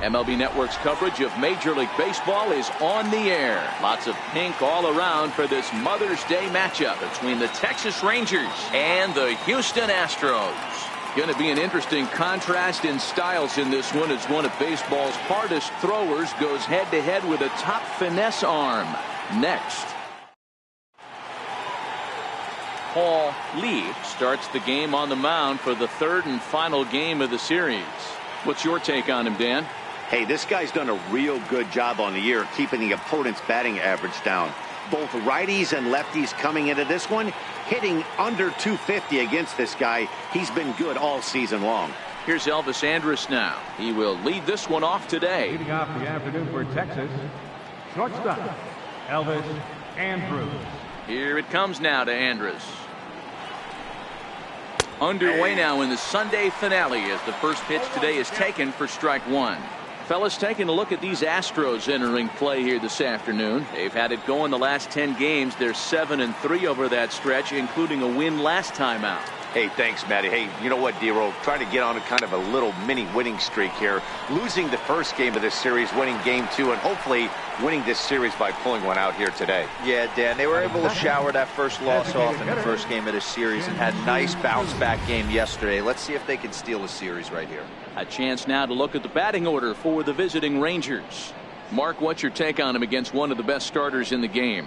MLB Network's coverage of Major League Baseball is on the air. Lots of pink all around for this Mother's Day matchup between the Texas Rangers and the Houston Astros. Going to be an interesting contrast in styles in this one as one of baseball's hardest throwers goes head-to-head with a top finesse arm. Next. Paul Lee starts the game on the mound for the third and final game of the series. What's your take on him, Dan? Hey, this guy's done a real good job on the year keeping the opponent's batting average down. Both righties and lefties coming into this one, hitting under 250 against this guy. He's been good all season long. Here's Elvis Andrus now. He will lead this one off today. Leading off the afternoon for Texas, shortstop, Elvis Andrus. Here it comes now to Andrus. Underway now in the Sunday finale as the first pitch today is taken for strike one. Fellas, taking a look at these Astros entering play here this afternoon. They've had it going the last 10 games. They're 7-3 over that stretch, including a win last time out. Hey, thanks, Matty. Hey, you know what, D-Roll? Trying to get on a kind of a little mini winning streak here. Losing the first game of this series, winning game two, and hopefully winning this series by pulling one out here today. Yeah, Dan, they were able to shower that first loss off in the first game of this series and had a nice bounce-back game yesterday. Let's see if they can steal a series right here. A chance now to look at the batting order for the visiting Rangers. Mark, what's your take on him against one of the best starters in the game?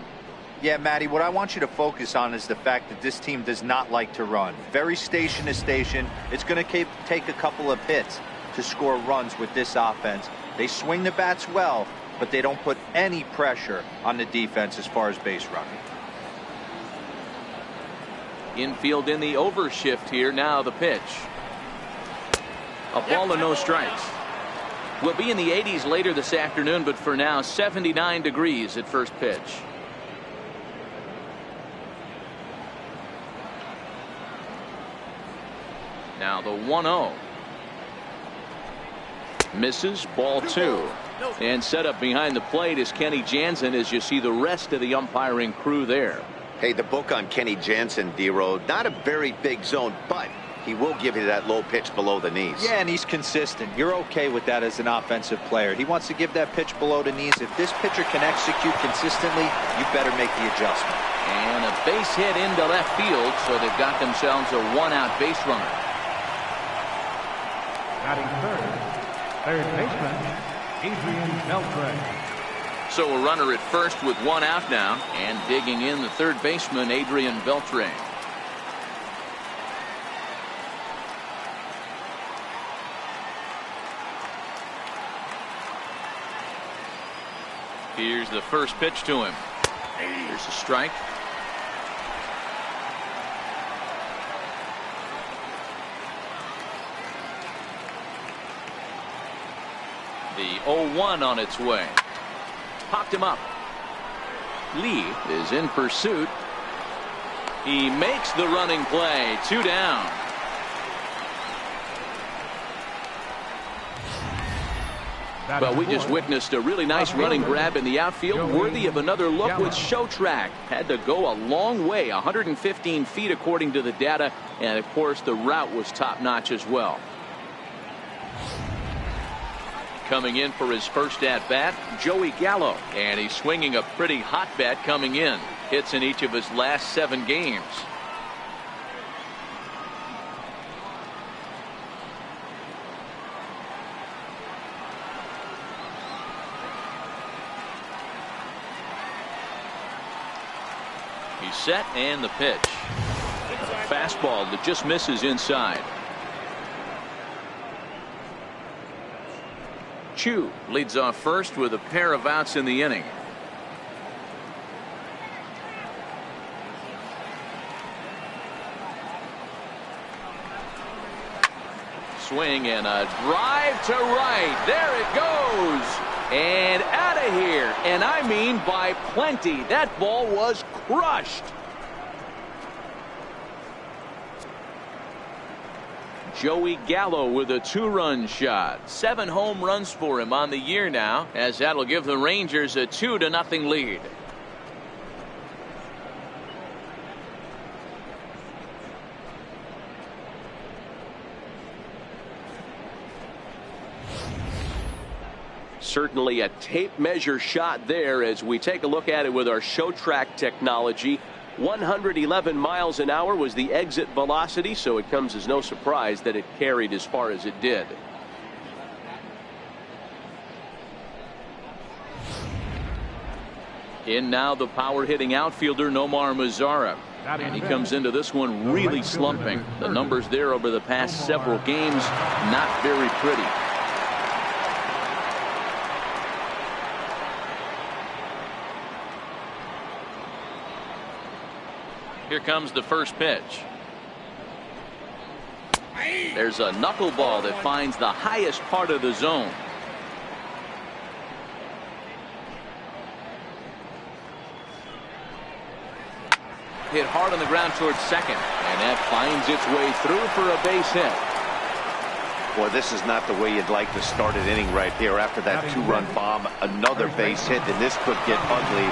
Yeah, Matty, what I want you to focus on is the fact that this team does not like to run. Very station to station. It's going to take a couple of hits to score runs with this offense. They swing the bats well, but they don't put any pressure on the defense as far as base running. Infield in the overshift here. Now the pitch. A ball and no strikes. We'll be in the 80s later this afternoon, but for now 79 degrees at first pitch. Now the 1-0. Misses, ball two. And set up behind the plate is Kenny Jansen as you see the rest of the umpiring crew there. Hey, the book on Kenny Jansen, D-Roll, not a very big zone, but he will give you that low pitch below the knees. Yeah, and he's consistent. You're okay with that as an offensive player. He wants to give that pitch below the knees. If this pitcher can execute consistently, you better make the adjustment. And a base hit into left field, so they've got themselves a one-out base runner. Batting third baseman, Adrian Beltre. So a runner at first with one out now, and digging in the third baseman, Adrian Beltre. Here's the first pitch to him. Here's a strike. The 0-1 on its way. Popped him up. Lee is in pursuit. He makes the running play. 2 down. Well, we just witnessed a really nice running grab in the outfield, worthy of another look with show track. Had to go a long way, 115 feet according to the data, and of course the route was top-notch as well. Coming in for his first at-bat, Joey Gallo, and he's swinging a pretty hot bat coming in. Hits in each of his last 7 games. He's set, and the pitch. A fastball that just misses inside. Chu leads off first with a pair of outs in the inning. Swing and a drive to right. There it goes. And out of here. And I mean by plenty. That ball was crushed. Joey Gallo with a 2-run shot. 7 home runs for him on the year now, as that'll give the Rangers a 2-0 lead. Certainly a tape measure shot there as we take a look at it with our show track technology. 111 miles an hour was the exit velocity, so it comes as no surprise that it carried as far as it did. In now the power hitting outfielder Nomar Mazara. And he comes into this one really slumping. The numbers there over the past several games, not very pretty. Here comes the first pitch. There's a knuckleball that finds the highest part of the zone. Hit hard on the ground towards second, and that finds its way through for a base hit. Boy, this is not the way you'd like to start an inning right here. After that two-run bomb, another base hit, and this could get ugly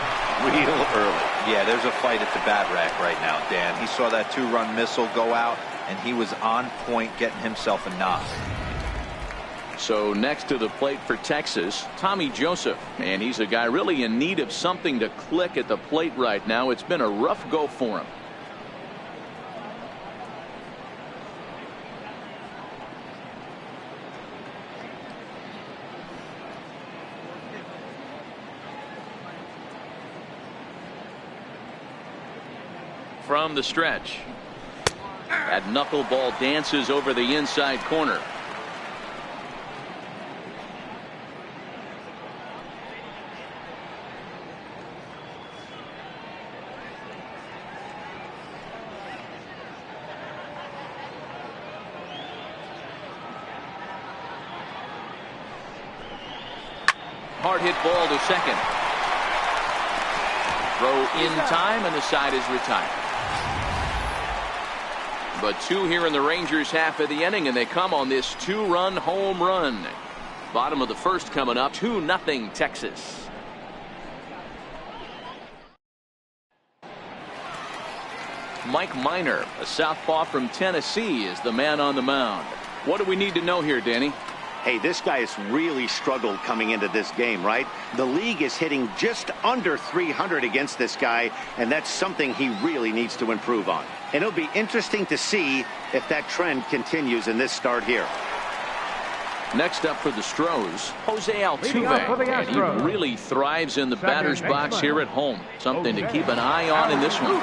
real early. Yeah, there's a fight at the bat rack right now, Dan. He saw that two-run missile go out, and he was on point getting himself a knock. So next to the plate for Texas, Tommy Joseph, and he's a guy really in need of something to click at the plate right now. It's been a rough go for him. From the stretch, that knuckleball dances over the inside corner. Hard hit ball to second. Throw in time, and the side is retired. But two here in the Rangers half of the inning, and they come on this two-run home run. Bottom of the first coming up, 2-0 Texas. Mike Minor, a southpaw from Tennessee, is the man on the mound. What do we need to know here, Danny? Hey, this guy has really struggled coming into this game, right? The league is hitting just under 300 against this guy, and that's something he really needs to improve on. And it'll be interesting to see if that trend continues in this start here. Next up for the Astros, Jose Altuve, and he really thrives in the batter's box here at home. Something to keep an eye on in this one.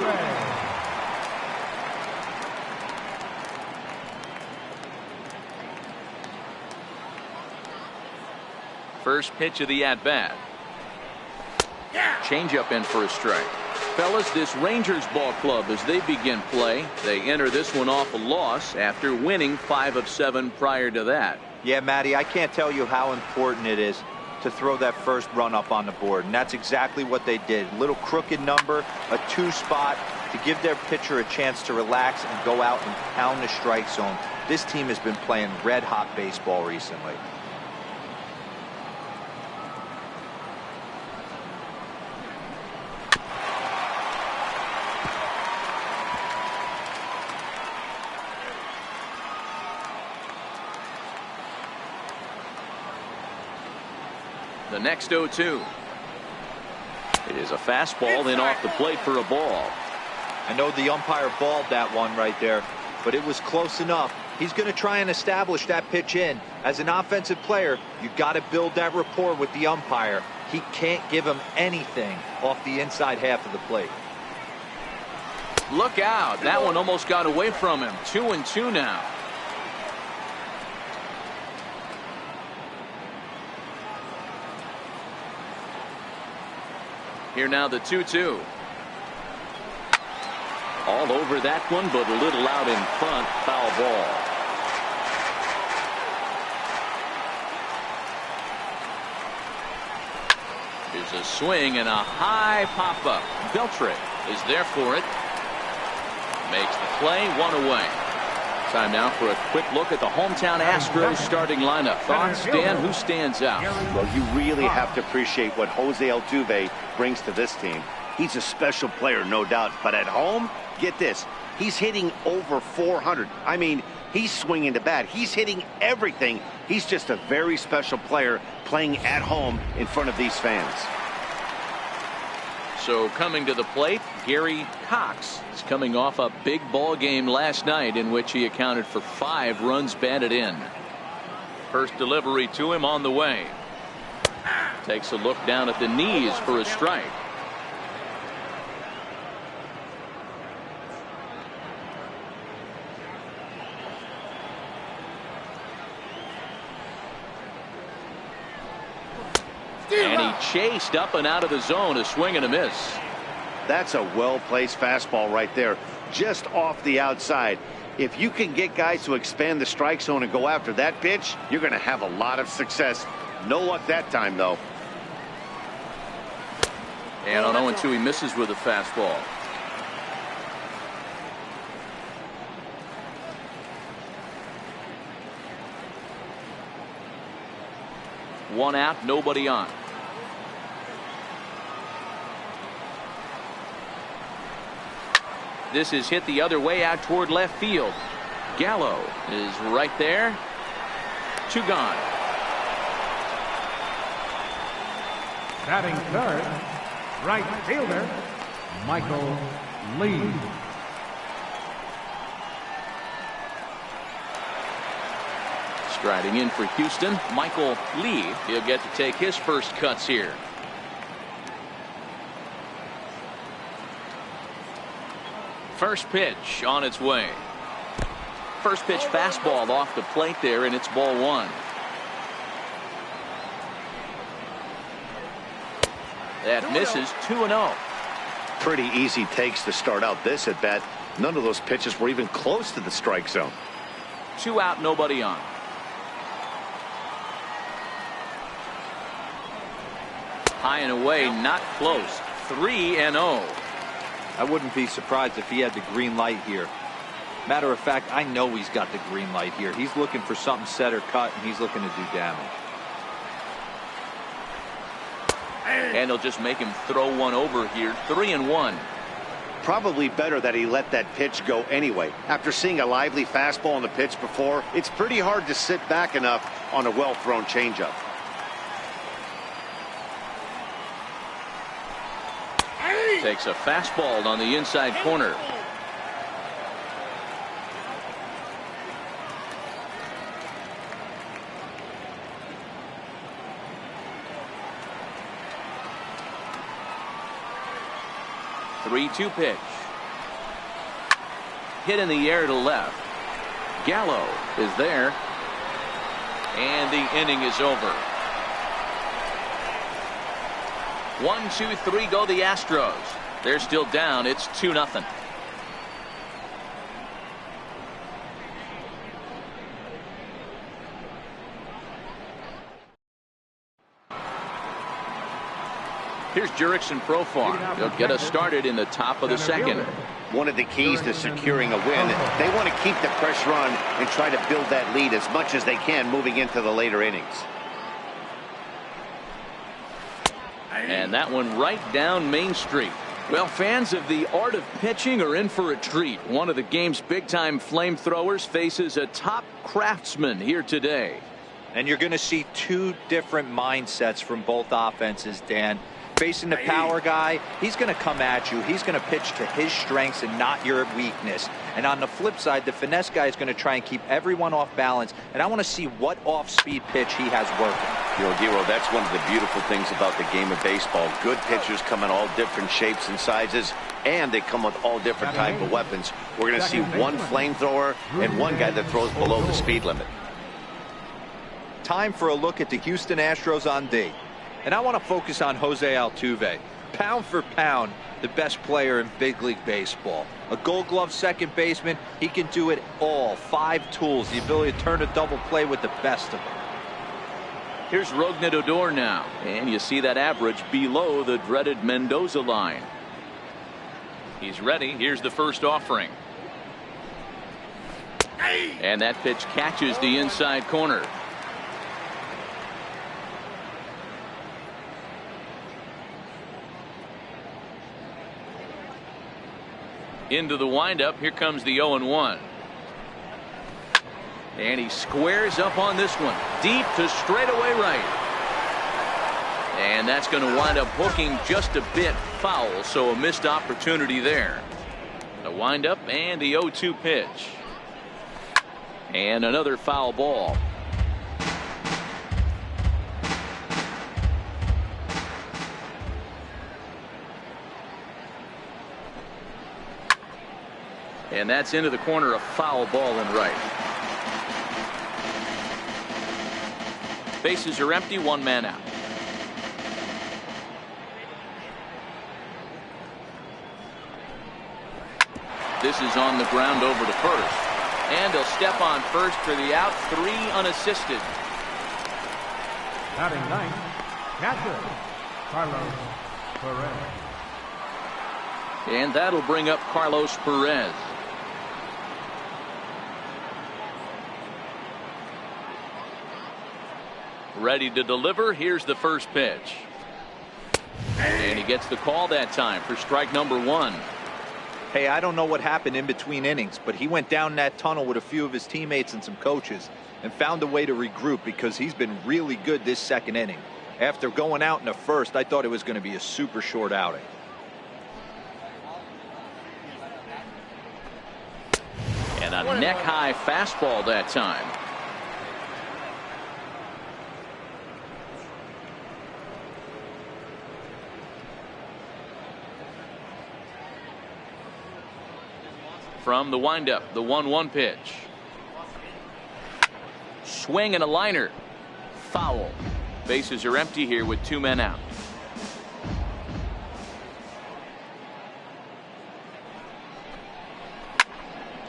First pitch of the at-bat. Changeup in for a strike. Fellas, this Rangers ball club, as they begin play, they enter this one off a loss after winning 5 of 7 prior to that. Yeah, Matty, I can't tell you how important it is to throw that first run up on the board, and that's exactly what they did. Little crooked number, a 2 spot to give their pitcher a chance to relax and go out and pound the strike zone. This team has been playing red-hot baseball recently. The next 0-2. It is a fastball in off the plate for a ball. I know the umpire balled that one right there, but it was close enough. He's going to try and establish that pitch in. As an offensive player, you got to build that rapport with the umpire. He can't give him anything off the inside half of the plate. Look out. That one almost got away from him. 2-2 now. Here now the 2-2. All over that one, but a little out in front. Foul ball. There's a swing and a high pop-up. Beltre is there for it. Makes the play, 1 away. Time now for a quick look at the hometown Astros starting lineup. Thoughts, Dan? Who stands out? Well, you really have to appreciate what Jose Altuve brings to this team. He's a special player, no doubt. But at home, get this, He's hitting over 400. I mean, he's swinging the bat. He's hitting everything. He's just a very special player playing at home in front of these fans. So coming to the plate, Gary Cox is coming off a big ball game last night in which he accounted for 5 runs batted in. First delivery to him on the way. Takes a look down at the knees for a strike. And he chased up and out of the zone, a swing and a miss. That's a well-placed fastball right there, just off the outside. If you can get guys to expand the strike zone and go after that pitch, you're going to have a lot of success. No luck that time, though. And on 0-2, he misses with a fastball. One out, nobody on. This is hit the other way out toward left field. Gallo is right there. 2 gone. Batting third, right fielder, Michael Lee. Striding in for Houston, Michael Lee. He'll get to take his first cuts here. First pitch on its way. First pitch fastball off the plate there, and it's ball 1. That misses. 2-0. Pretty easy takes to start out this at bat. None of those pitches were even close to the strike zone. 2 out, nobody on. High and away, not close. 3-0. I wouldn't be surprised if he had the green light here. Matter of fact, I know he's got the green light here. He's looking for something set or cut, and he's looking to do damage. And they'll just make him throw one over here. 3-1. Probably better that he let that pitch go anyway. After seeing a lively fastball on the pitch before, it's pretty hard to sit back enough on a well-thrown changeup. Takes a fastball on the inside corner. Three-two pitch. Hit in the air to left. Gallo is there. And the inning is over. 1, 2, 3 go the Astros. They're still down. It's 2-0. Here's Jurickson Profar. They'll get us started in the top of the second. One of the keys to securing a win, they want to keep the pressure on and try to build that lead as much as they can moving into the later innings. And that one right down Main Street. Well, fans of the art of pitching are in for a treat. One of the game's big-time flamethrowers faces a top craftsman here today. And you're going to see 2 different mindsets from both offenses, Dan. Facing the power guy, he's going to come at you. He's going to pitch to his strengths and not your weakness. And on the flip side, the finesse guy is going to try and keep everyone off balance. And I want to see what off-speed pitch he has working. You know, Giro, that's one of the beautiful things about the game of baseball. Good pitchers come in all different shapes and sizes, and they come with all different type of weapons. We're going to see one flamethrower and one guy that throws below the speed limit. Time for a look at the Houston Astros on D. And I want to focus on Jose Altuve. Pound for pound, the best player in big league baseball. A Gold Glove second baseman, he can do it all. 5 tools, the ability to turn a double play with the best of them. Here's Rougned Odor now, and you see that average below the dreaded Mendoza line. He's ready. Here's the first offering. And that pitch catches the inside corner. Into the windup. Here comes the 0-1. And he squares up on this one. Deep to straightaway right. And that's going to wind up hooking just a bit foul. So a missed opportunity there. The windup and the 0-2 pitch. And another foul ball. And that's into the corner, a foul ball in right. Bases are empty, one man out. This is on the ground over to first. And he'll step on first for the out, 3 unassisted. Batting ninth, catcher, Carlos Perez. And that'll bring up Carlos Perez. Ready to deliver. Here's the first pitch. And he gets the call that time for strike number 1. Hey, I don't know what happened in between innings, but he went down that tunnel with a few of his teammates and some coaches and found a way to regroup because he's been really good this second inning. After going out in the first, I thought it was going to be a super short outing. And a neck-high fastball that time. From the windup, the 1-1 pitch. Swing and a liner. Foul. Bases are empty here with 2 men out.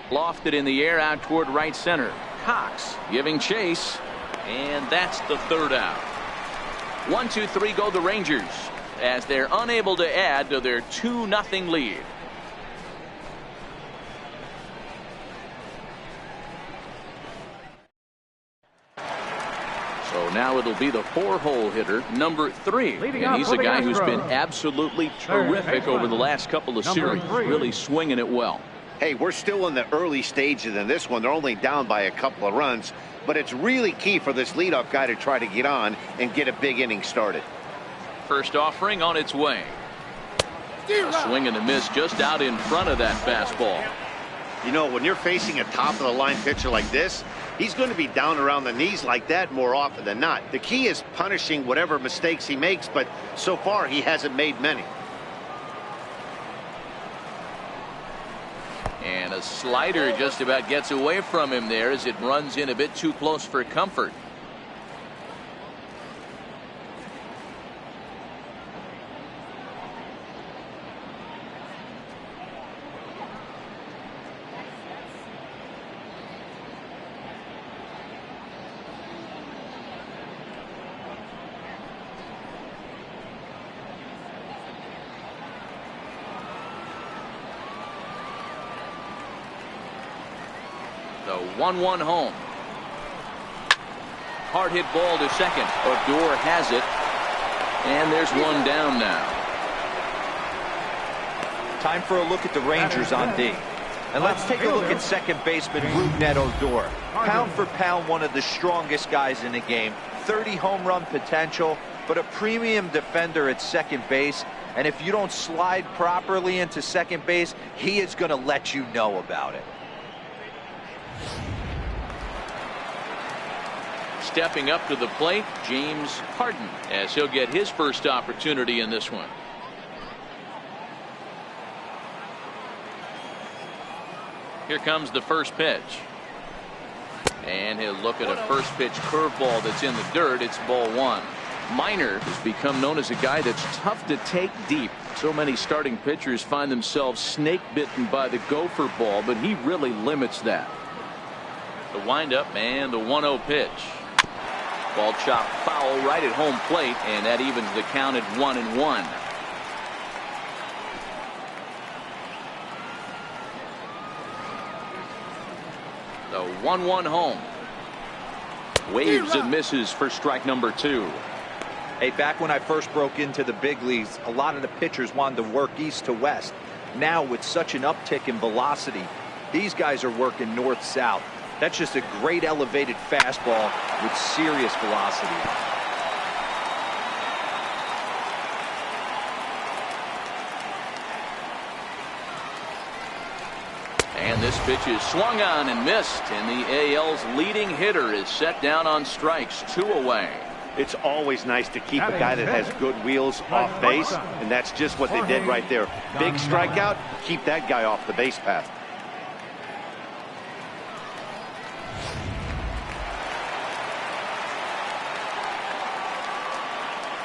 Lofted in the air out toward right center. Cox giving chase. And that's the third out. 1, 2, 3 go the Rangers as they're unable to add to their 2-0 lead. So now it'll be the 4-hole hitter, number 3. And he's a guy who's been absolutely terrific over the last couple of series. Really swinging it well. Hey, we're still in the early stages in this one. They're only down by a couple of runs, but it's really key for this leadoff guy to try to get on and get a big inning started. First offering on its way. A swing and a miss just out in front of that fastball. You know, when you're facing a top-of-the-line pitcher like this, he's going to be down around the knees like that more often than not. The key is punishing whatever mistakes he makes, but so far he hasn't made many. And a slider just about gets away from him there as it runs in a bit too close for comfort. The 1-1 home. Hard hit ball to second. Odor has it. And there's one down now. Time for a look at the Rangers on D. And let's take a look at second baseman Rougned Odor. Pound for pound, one of the strongest guys in the game. 30 home run potential, but a premium defender at second base. And if you don't slide properly into second base, he is going to let you know about it. Stepping up to the plate, James Harden, as he'll get his first opportunity in this one. Here comes the first pitch. And he'll look at a first pitch curveball that's in the dirt. It's ball 1. Minor has become known as a guy that's tough to take deep. So many starting pitchers find themselves snake bitten by the gopher ball, but he really limits that. The windup and the 1-0 pitch. Ball chopped foul right at home plate, and that evens the count at 1-1. The 1-1 home. Waves and misses for strike number 2. Hey, back when I first broke into the big leagues, a lot of the pitchers wanted to work east to west. Now with such an uptick in velocity, these guys are working north-south. That's just a great elevated fastball with serious velocity. And this pitch is swung on and missed, and the AL's leading hitter is set down on strikes, 2 away. It's always nice to keep a guy that has good wheels off base, and that's just what they did right there. Big strikeout, keep that guy off the base path.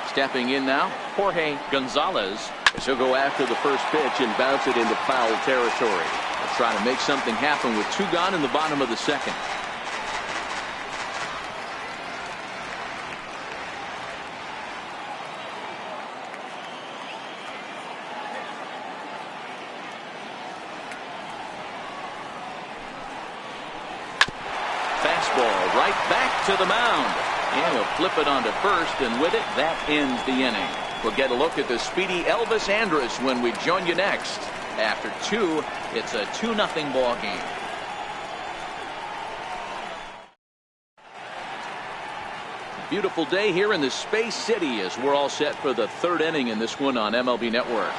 Stepping in now, Jorge Gonzalez, as he'll go after the first pitch and bounce it into foul territory. They'll try to make something happen with 2 gone in the bottom of the second. Fastball right back to the mound. And he'll flip it onto first, and with it, that ends the inning. We'll get a look at the speedy Elvis Andrus when we join you next. After 2, it's a 2-0 ball game. Beautiful day here in the Space City as we're all set for the 3rd inning in this one on MLB Network.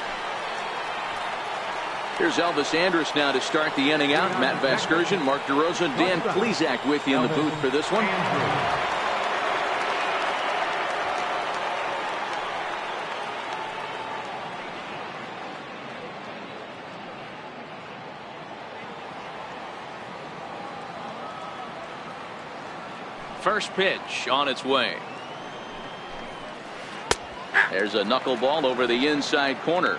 Here's Elvis Andrus now to start the inning out. Matt Vasgersian, Mark DeRosa, Dan Plesac with you in the booth for this one. First pitch on its way. There's a knuckleball over the inside corner.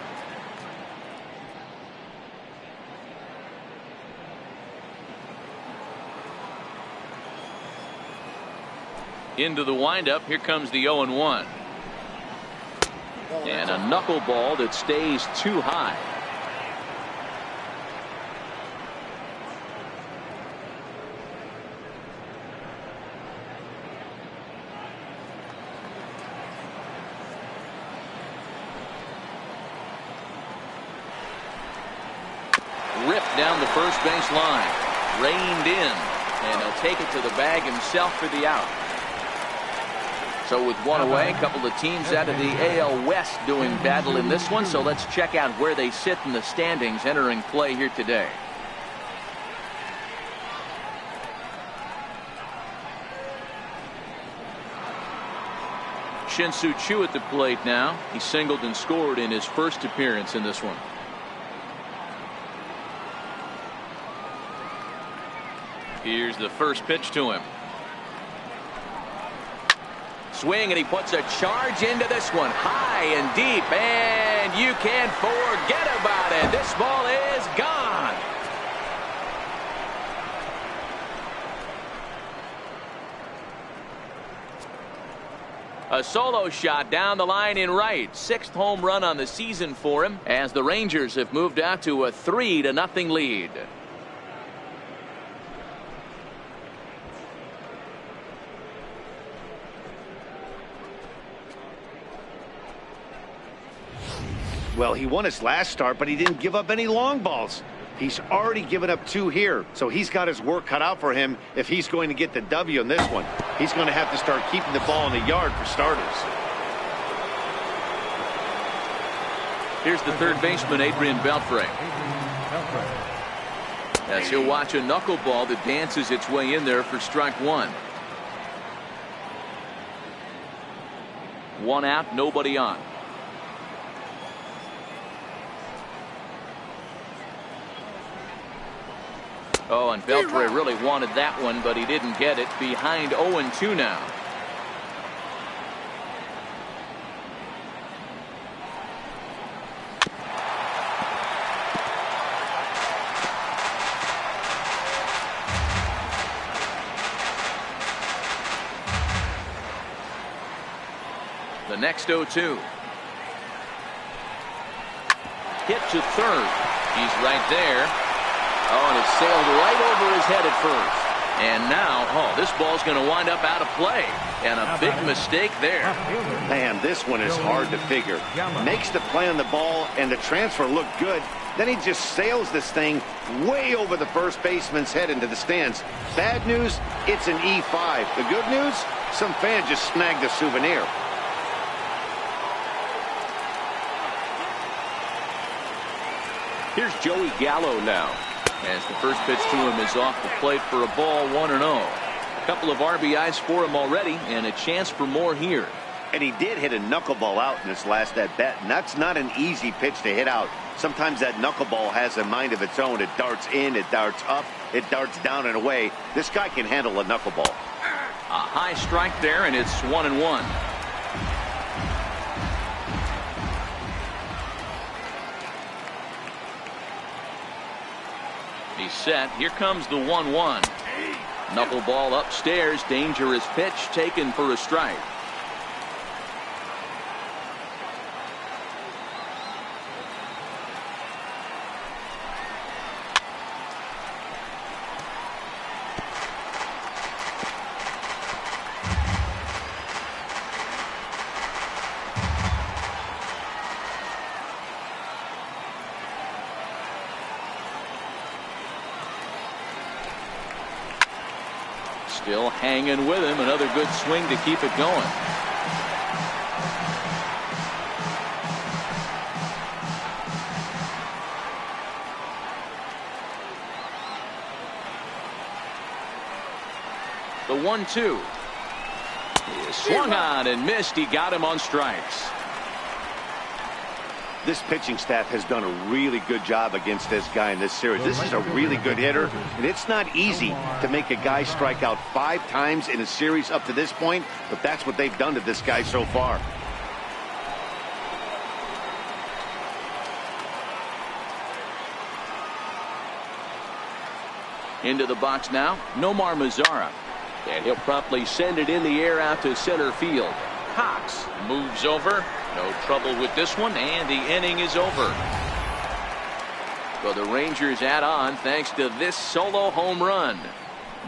Into the windup. Here comes the 0-1. And a knuckleball that stays too high. Ripped down the first base line. Reined in. And he'll take it to the bag himself for the out. So with 1 away, a couple of teams out of the AL West doing battle in this one. So let's check out where they sit in the standings entering play here today. Shin-Soo Choo at the plate now. He singled and scored in his first appearance in this one. Here's the first pitch to him. Swing, and he puts a charge into this one. High and deep, and you can't forget about it. This ball is gone. A solo shot down the line in right. 6th home run on the season for him as the Rangers have moved out to a 3-0 lead. Well, he won his last start, but he didn't give up any long balls. He's already given up 2 here, so he's got his work cut out for him if he's going to get the W in this one. He's going to have to start keeping the ball in the yard for starters. Here's the 3rd baseman, Adrian Beltre. As he'll watch a knuckleball that dances its way in there for strike 1. 1 out, nobody on. Oh, and Beltre really wanted that one, but he didn't get it. Behind 0-2 now. The next 0-2. Hit to 3rd. He's right there. Oh, and it sailed right over his head at first. And now, this ball's going to wind up out of play. And a big mistake there. Man, this one is hard to figure. Makes the play on the ball, and the transfer looked good. Then he just sails this thing way over the first baseman's head into the stands. Bad news, it's an E5. The good news, some fan just snagged a souvenir. Here's Joey Gallo now, as the first pitch to him is off the plate for a ball, 1-0. A couple of RBIs for him already, and a chance for more here. And he did hit a knuckleball out in this last at-bat, and that's not an easy pitch to hit out. Sometimes that knuckleball has a mind of its own. It darts in, it darts up, it darts down and away. This guy can handle a knuckleball. A high strike there, and it's 1-1. He's set. Here comes the 1-1. Knuckleball upstairs. Dangerous pitch taken for a strike. Still hanging with him. Another good swing to keep it going. The 1-2. He swung on and missed. He got him on strikes. This pitching staff has done a really good job against this guy in this series. This is a really good hitter, and it's not easy to make a guy strike out 5 times in a series up to this point, but that's what they've done to this guy so far. Into the box now, Nomar Mazara. And he'll promptly send it in the air out to center field. Cox moves over. No trouble with this one, and the inning is over. Well, the Rangers add on thanks to this solo home run.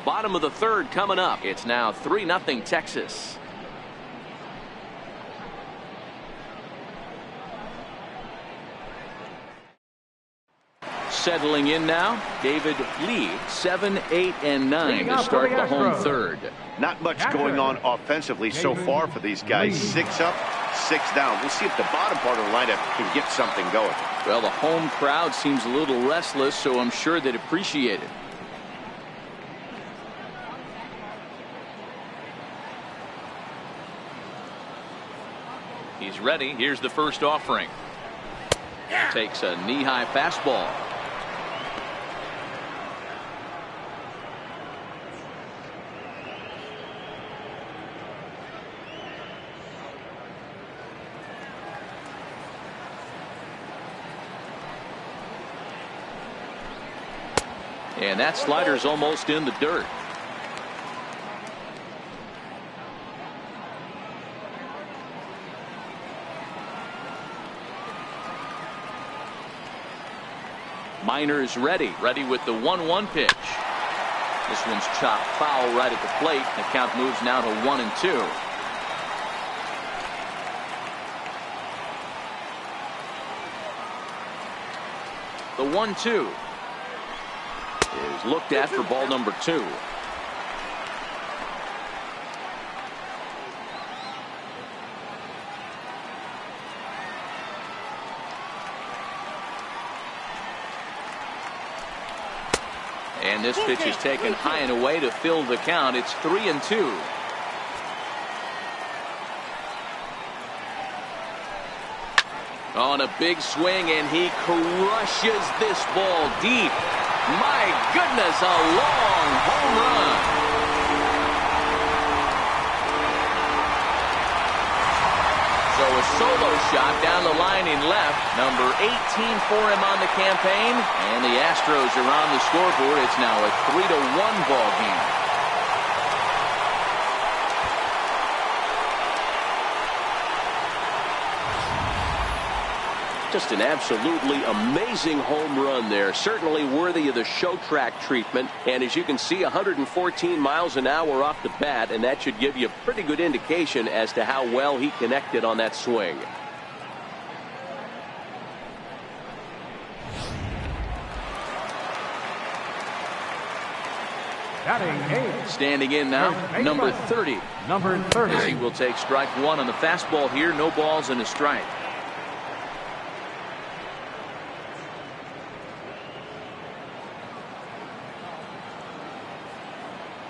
Bottom of the third coming up. It's now 3-0 Texas. Settling in now, David Lee, 7, 8, and 9 to start the home third. Not much going on offensively so far for these guys. 6 up, 6 down. We'll see if the bottom part of the lineup can get something going. Well, the home crowd seems a little restless, so I'm sure they'd appreciate it. He's ready. Here's the first offering. Takes a knee-high fastball. And that slider's almost in the dirt. Minor's ready with the 1-1 pitch. This one's chopped foul right at the plate. The count moves now to 1-2. The 1-2 is looked at for ball number 2. And this pitch is taken high and away to fill the count. It's 3-2. On a big swing, and he crushes this ball deep. My goodness, a long home run. So a solo shot down the line in left. Number 18 for him on the campaign. And the Astros are on the scoreboard. It's now a 3-1 ball game. Just an absolutely amazing home run there. Certainly worthy of the show track treatment. And as you can see, 114 miles an hour off the bat, and that should give you a pretty good indication as to how well he connected on that swing. Standing in now, number 30. Number 30. He will take strike one on the fastball here. No balls and a strike.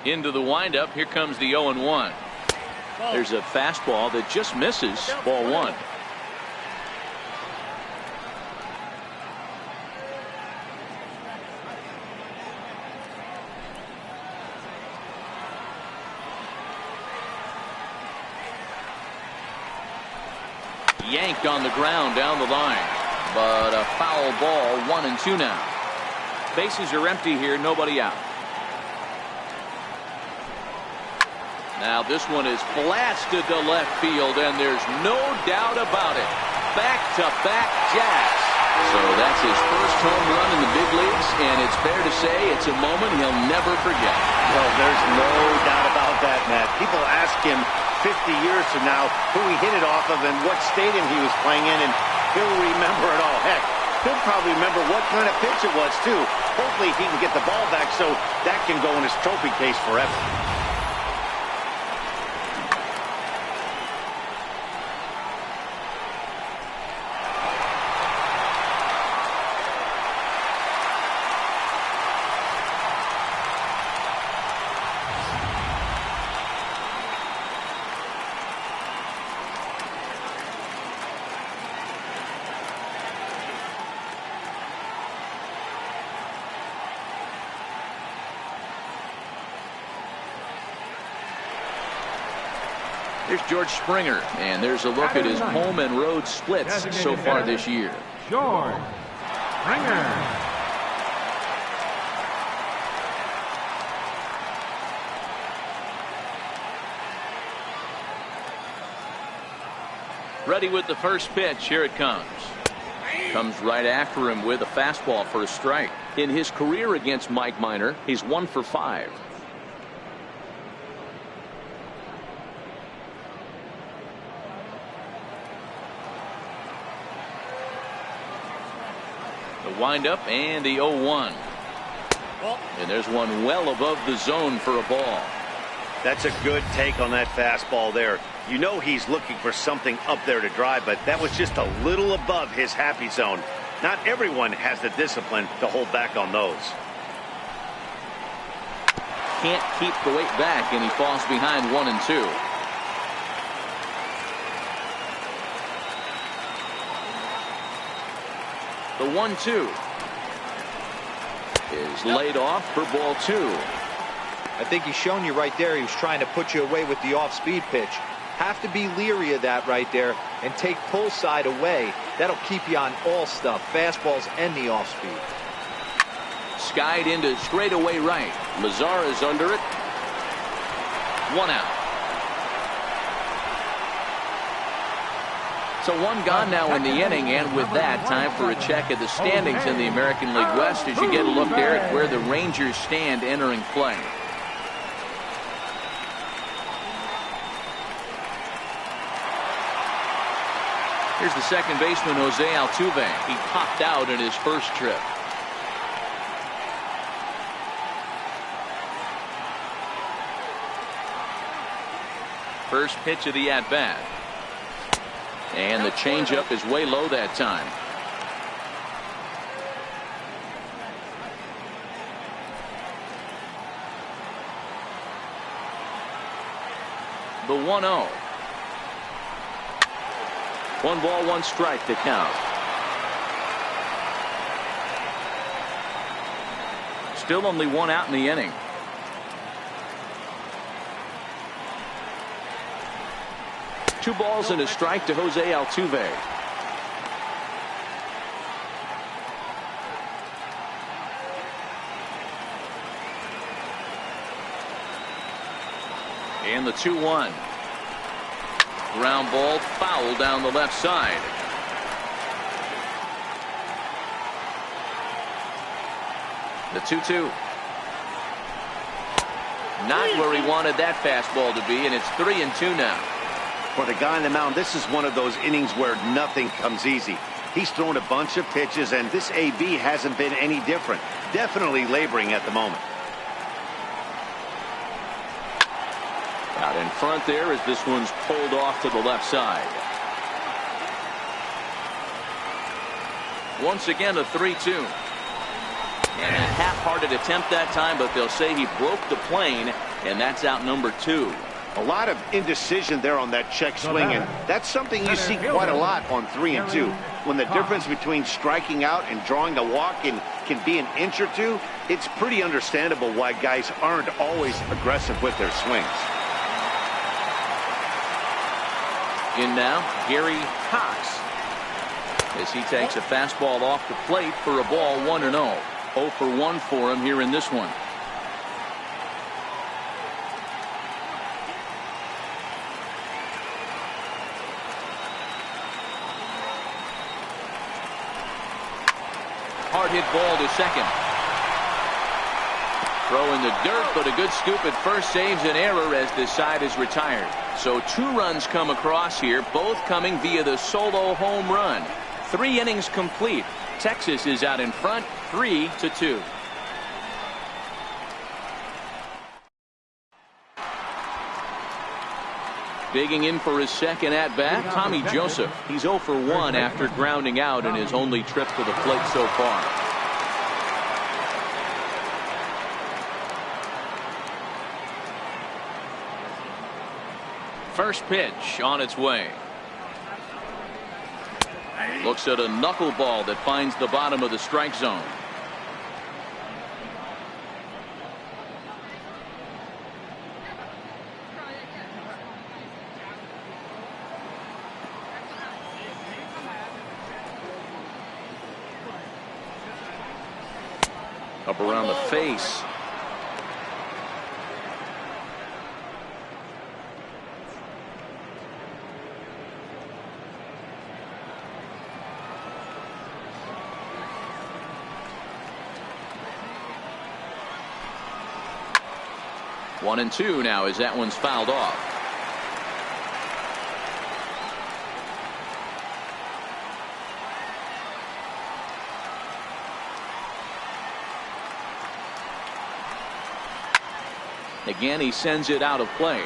Into the windup. Here comes the 0-1. There's a fastball that just misses. Ball one. Yanked on the ground down the line, but a foul ball. 1-2 now. Bases are empty here. Nobody out. Now this one is blasted to left field, and there's no doubt about it. Back-to-back jacks. So that's his first home run in the big leagues, and it's fair to say it's a moment he'll never forget. Well, there's no doubt about that, Matt. People ask him 50 years from now who he hit it off of and what stadium he was playing in, and he'll remember it all. Heck, he'll probably remember what kind of pitch it was, too. Hopefully he can get the ball back so that can go in his trophy case forever. Here's George Springer, and there's a look at his home and road splits so far this year. George Springer. Ready with the first pitch. Here it comes. Comes right after him with a fastball for a strike. In his career against Mike Minor, he's 1 for 5. The windup and the 0-1. And there's one well above the zone for a ball. That's a good take on that fastball there. You know he's looking for something up there to drive, but that was just a little above his happy zone. Not everyone has the discipline to hold back on those. Can't keep the weight back, and he falls behind 1-2. The 1-2 is laid off for ball 2. I think he's shown you right there he was trying to put you away with the off-speed pitch. Have to be leery of that right there and take pull side away. That'll keep you on all stuff, fastballs and the off-speed. Skied into straightaway right. Lazar is under it. 1 out. So 1 gone now in the inning, and with that, time for a check of the standings in the American League West as you get a look there at where the Rangers stand entering play. Here's the second baseman, Jose Altuve. He popped out in his first trip. First pitch of the at-bat. And the changeup is way low that time. The 1-0. 1 ball, 1 strike to count. Still only 1 out in the inning. Two balls and a strike to Jose Altuve. And the 2-1. Ground ball foul down the left side. The 2-2. Not where he wanted that fastball to be, and it's 3-2 now. For the guy on the mound, this is one of those innings where nothing comes easy. He's thrown a bunch of pitches, and this AB hasn't been any different. Definitely laboring at the moment. Out in front there as this one's pulled off to the left side. Once again, a 3-2. And a half-hearted attempt that time, but they'll say he broke the plane, and that's out number 2. A lot of indecision there on that check swing, and that's something you see quite a lot on 3-2. When the difference between striking out and drawing a walk can be an inch or two, it's pretty understandable why guys aren't always aggressive with their swings. In now, Gary Cox, as he takes a fastball off the plate for a ball 1-0. 0 for 1 for him here in this one. Hard hit ball to second. Throw in the dirt, but a good scoop at first saves an error as this side is retired. So 2 runs come across here, both coming via the solo home run. 3 innings complete. Texas is out in front, 3-2. Digging in for his second at bat, Tommy Joseph. He's 0 for 1 after grounding out in his only trip to the plate so far. First pitch on its way. Looks at a knuckleball that finds the bottom of the strike zone. Up around the face. One and two now as that one's fouled off. Again, he sends it out of play.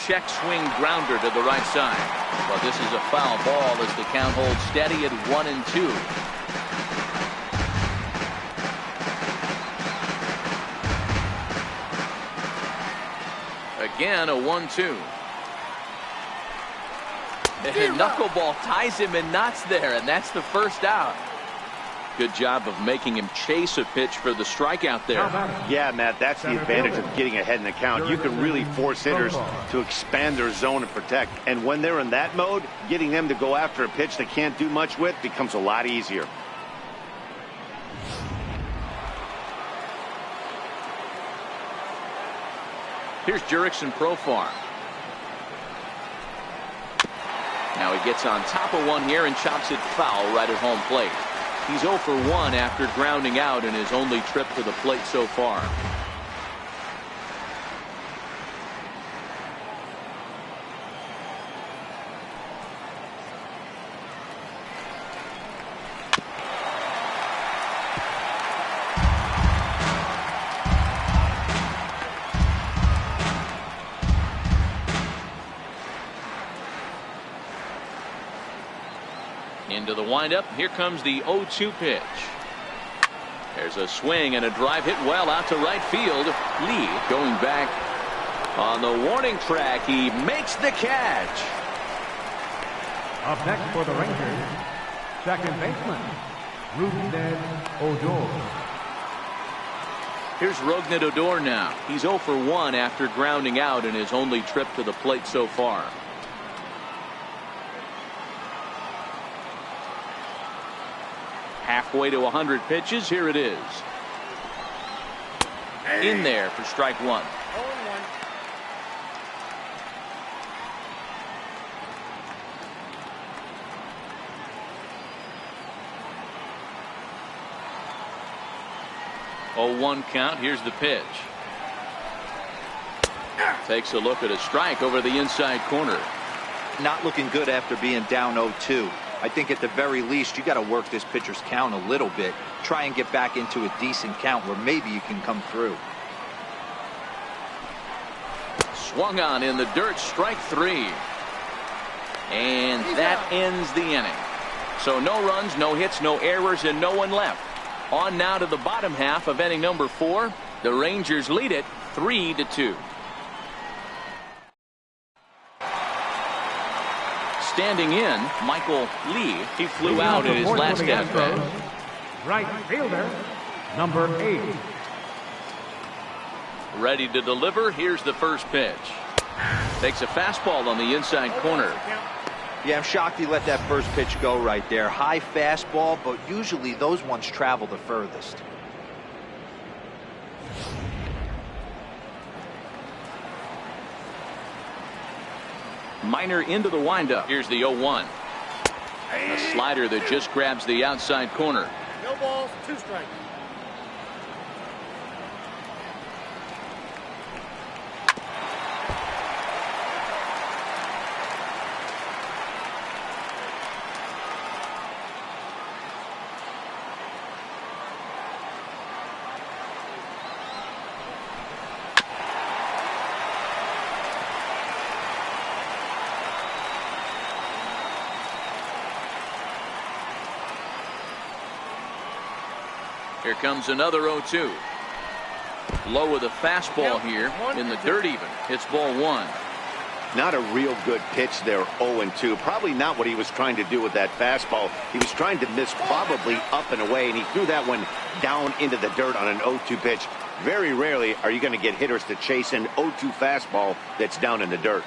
Check swing grounder to the right side. But this is a foul ball as the count holds steady at 1-2. Again, a 1-2. And knuckleball ties him in knots there, and that's the first out. Good job of making him chase a pitch for the strikeout there. Yeah, Matt, that's the advantage of getting ahead in the count. You can really force hitters to expand their zone and protect. And when they're in that mode, getting them to go after a pitch they can't do much with becomes a lot easier. Here's Jurickson Profar. Now he gets on top of one here and chops it foul right at home plate. He's 0 for 1 after grounding out in his only trip to the plate so far. Into the windup. Here comes the 0-2 pitch. There's a swing and a drive hit well out to right field. Lee going back on the warning track. He makes the catch. Up next for the Rangers, second baseman, Rougned Odor. Here's Rougned Odor now. He's 0 for 1 after grounding out in his only trip to the plate so far. Halfway to 100 pitches. Here it is. In there for strike 1. 0-1 count. Here's the pitch. Takes a look at a strike over the inside corner. Not looking good after being down 0-2. I think at the very least you got to work this pitcher's count a little bit. Try and get back into a decent count where maybe you can come through. Swung on in the dirt, strike 3. And that ends the inning. So no runs, no hits, no errors, and no one left. On now to the bottom half of inning number 4. The Rangers lead it 3-2. Standing in, Michael Lee. He flew out in his last at bat. Right fielder, number 8. Ready to deliver. Here's the first pitch. Takes a fastball on the inside corner. Yeah, I'm shocked he let that first pitch go right there. High fastball, but usually those ones travel the furthest. Minor into the windup. Here's the 0-1. A slider that just grabs the outside corner. No balls, 2 strikes. Here comes another 0-2. Low with a fastball here in the dirt even. It's ball 1. Not a real good pitch there, 0-2. Probably not what he was trying to do with that fastball. He was trying to miss probably up and away, and he threw that one down into the dirt on an 0-2 pitch. Very rarely are you going to get hitters to chase an 0-2 fastball that's down in the dirt.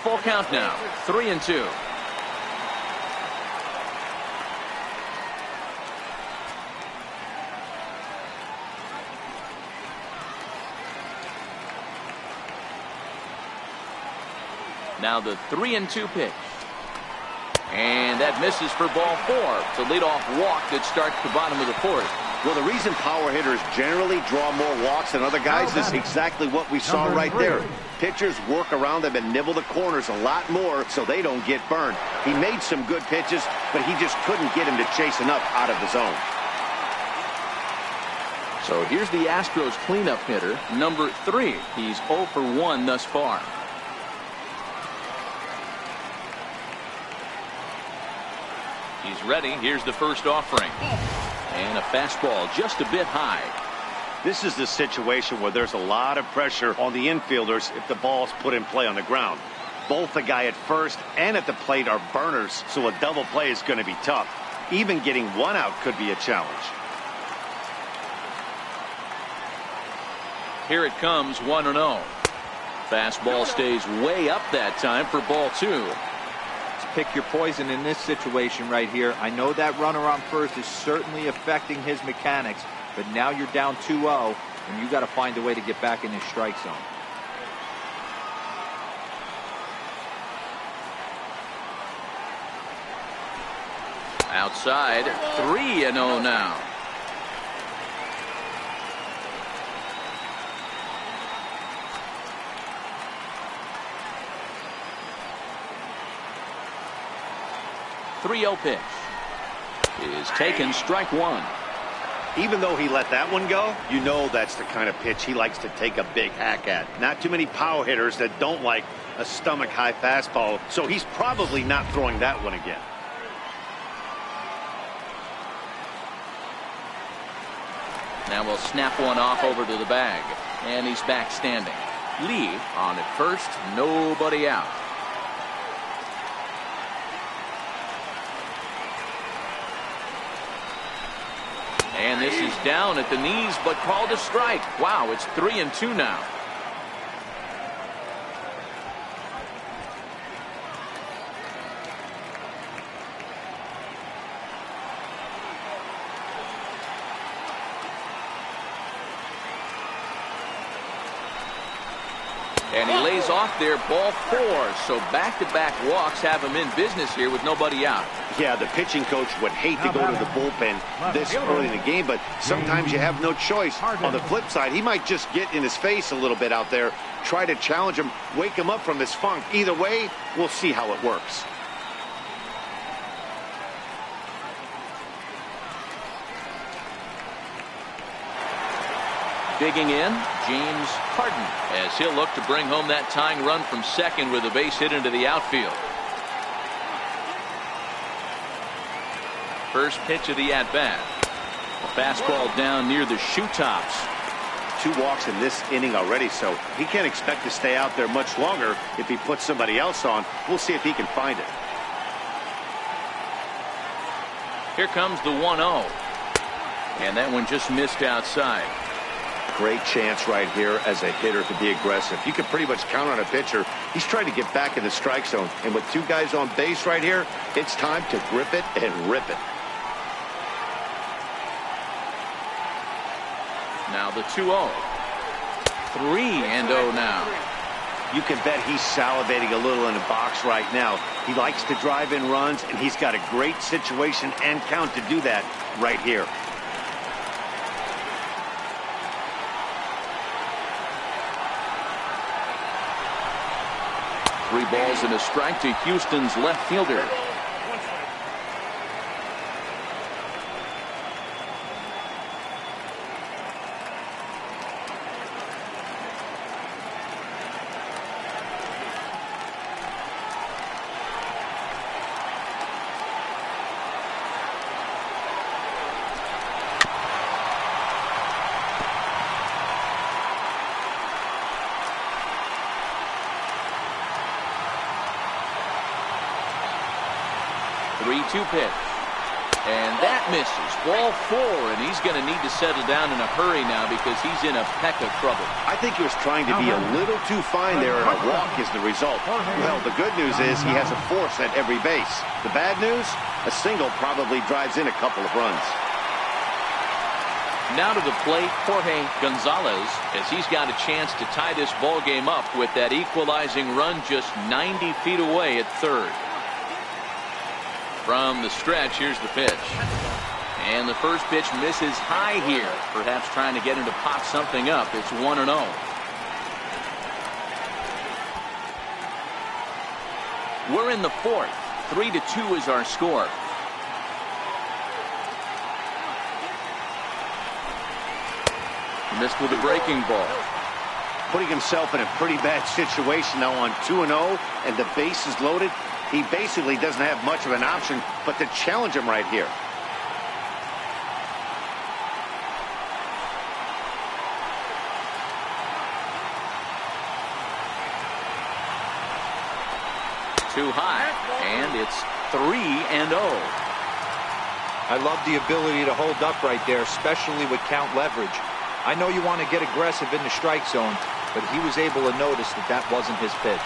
Full count now, 3-2. Now the 3-2 pitch. And that misses for ball 4. It's a leadoff walk that starts the bottom of the 4th. Well, the reason power hitters generally draw more walks than other guys is exactly what we saw right there. Pitchers work around them and nibble the corners a lot more so they don't get burned. He made some good pitches, but he just couldn't get him to chase enough out of the zone. So here's the Astros cleanup hitter, number 3. He's 0 for 1 thus far. He's ready. Here's the first offering. And a fastball just a bit high. This is the situation where there's a lot of pressure on the infielders if the ball's put in play on the ground. Both the guy at first and at the plate are burners, so a double play is going to be tough. Even getting one out could be a challenge. Here it comes, 1-0. Fastball stays way up that time for ball 2. Pick your poison in this situation right here. I know that runner on first is certainly affecting his mechanics, but now you're down 2-0, and you got to find a way to get back in his strike zone. Outside, 3-0 now. Pitch is taken, strike 1. Even though he let that one go, you know that's the kind of pitch he likes to take a big hack at. Not too many power hitters that don't like a stomach high fastball, so he's probably not throwing that one again. Now we'll snap one off over to the bag, and he's back standing. Lee on at first, nobody out. And this is down at the knees, but called a strike. Wow, it's 3-2 now. And he lays off there, ball 4. So back-to-back walks have him in business here with nobody out. Yeah, the pitching coach would hate to go to the bullpen this early in the game, but sometimes you have no choice. On the flip side, he might just get in his face a little bit out there, try to challenge him, wake him up from his funk. Either way, we'll see how it works. Digging in, James Harden, as he'll look to bring home that tying run from second with a base hit into the outfield. First pitch of the at-bat. A fastball down near the shoe tops. 2 walks in this inning already, so he can't expect to stay out there much longer if he puts somebody else on. We'll see if he can find it. Here comes the 1-0. And that one just missed outside. Great chance right here as a hitter to be aggressive. You can pretty much count on a pitcher. He's trying to get back in the strike zone. And with 2 guys on base right here, it's time to grip it and rip it. Now the 2-0. 3-0 now. You can bet he's salivating a little in the box right now. He likes to drive in runs, and he's got a great situation and count to do that right here. Three balls and a strike to Houston's left fielder. Pitch. And that misses. Ball 4, and he's going to need to settle down in a hurry now because he's in a peck of trouble. I think he was trying to be a little too fine there, and a walk is the result. Well, the good news is he has a force at every base. The bad news, a single probably drives in a couple of runs. Now to the plate, Jorge Gonzalez, as he's got a chance to tie this ball game up with that equalizing run just 90 feet away at third. From the stretch, here's the pitch. And the first pitch misses high here. Perhaps trying to get him to pop something up. It's 1-0. We're in the 4th. 3-2 is our score. Missed with a breaking ball. Putting himself in a pretty bad situation now on 2-0, and the base is loaded. He basically doesn't have much of an option but to challenge him right here. Too high, and it's 3-0. I love the ability to hold up right there, especially with count leverage. I know you want to get aggressive in the strike zone, but he was able to notice that that wasn't his pitch.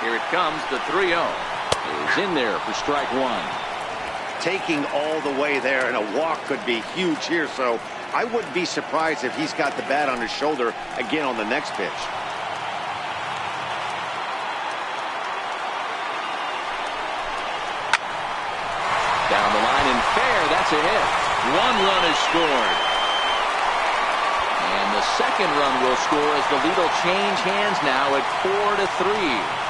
Here it comes, the 3-0. Is in there for strike 1. Taking all the way there, and a walk could be huge here, so I wouldn't be surprised if he's got the bat on his shoulder again on the next pitch. Down the line and fair, that's a hit. 1 run is scored. And the second run will score as the lead will change hands now at 4-3.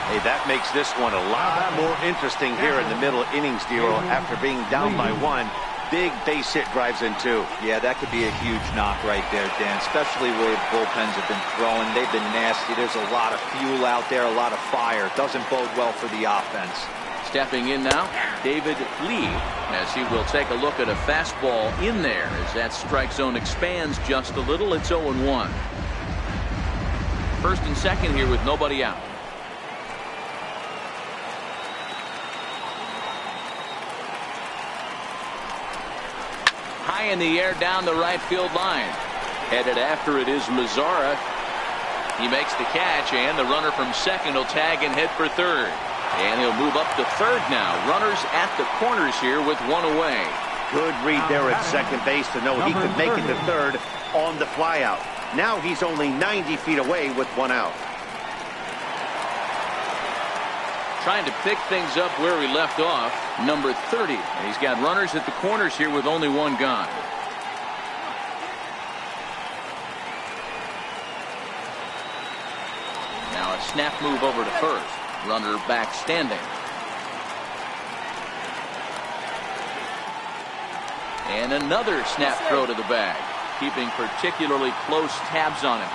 Hey, that makes this one a lot more interesting here in the middle innings, Dero. After being down by 1, big base hit drives in 2. Yeah, that could be a huge knock right there, Dan, especially where bullpens have been throwing. They've been nasty. There's a lot of fuel out there, a lot of fire. Doesn't bode well for the offense. Stepping in now, David Lee, as he will take a look at a fastball in there as that strike zone expands just a little. It's 0-1. First and second here with nobody out. High in the air down the right field line. Headed after it is Mazzara. He makes the catch, and the runner from second will tag and head for third. And he'll move up to third now. Runners at the corners here with 1 away. Good read there at second base to know he could make it to third on the flyout. Now he's only 90 feet away with one out. Trying to pick things up where he left off, number 30. And he's got runners at the corners here with only one gone. Now a snap move over to first. Runner back standing. And another snap throw to the bag, keeping particularly close tabs on him.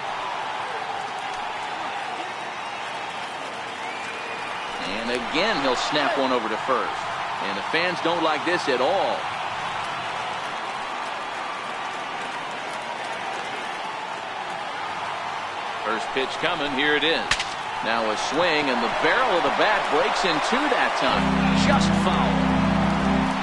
And again, he'll snap one over to first. And the fans don't like this at all. First pitch coming. Here it is. Now a swing, and the barrel of the bat breaks in two that time. Just foul.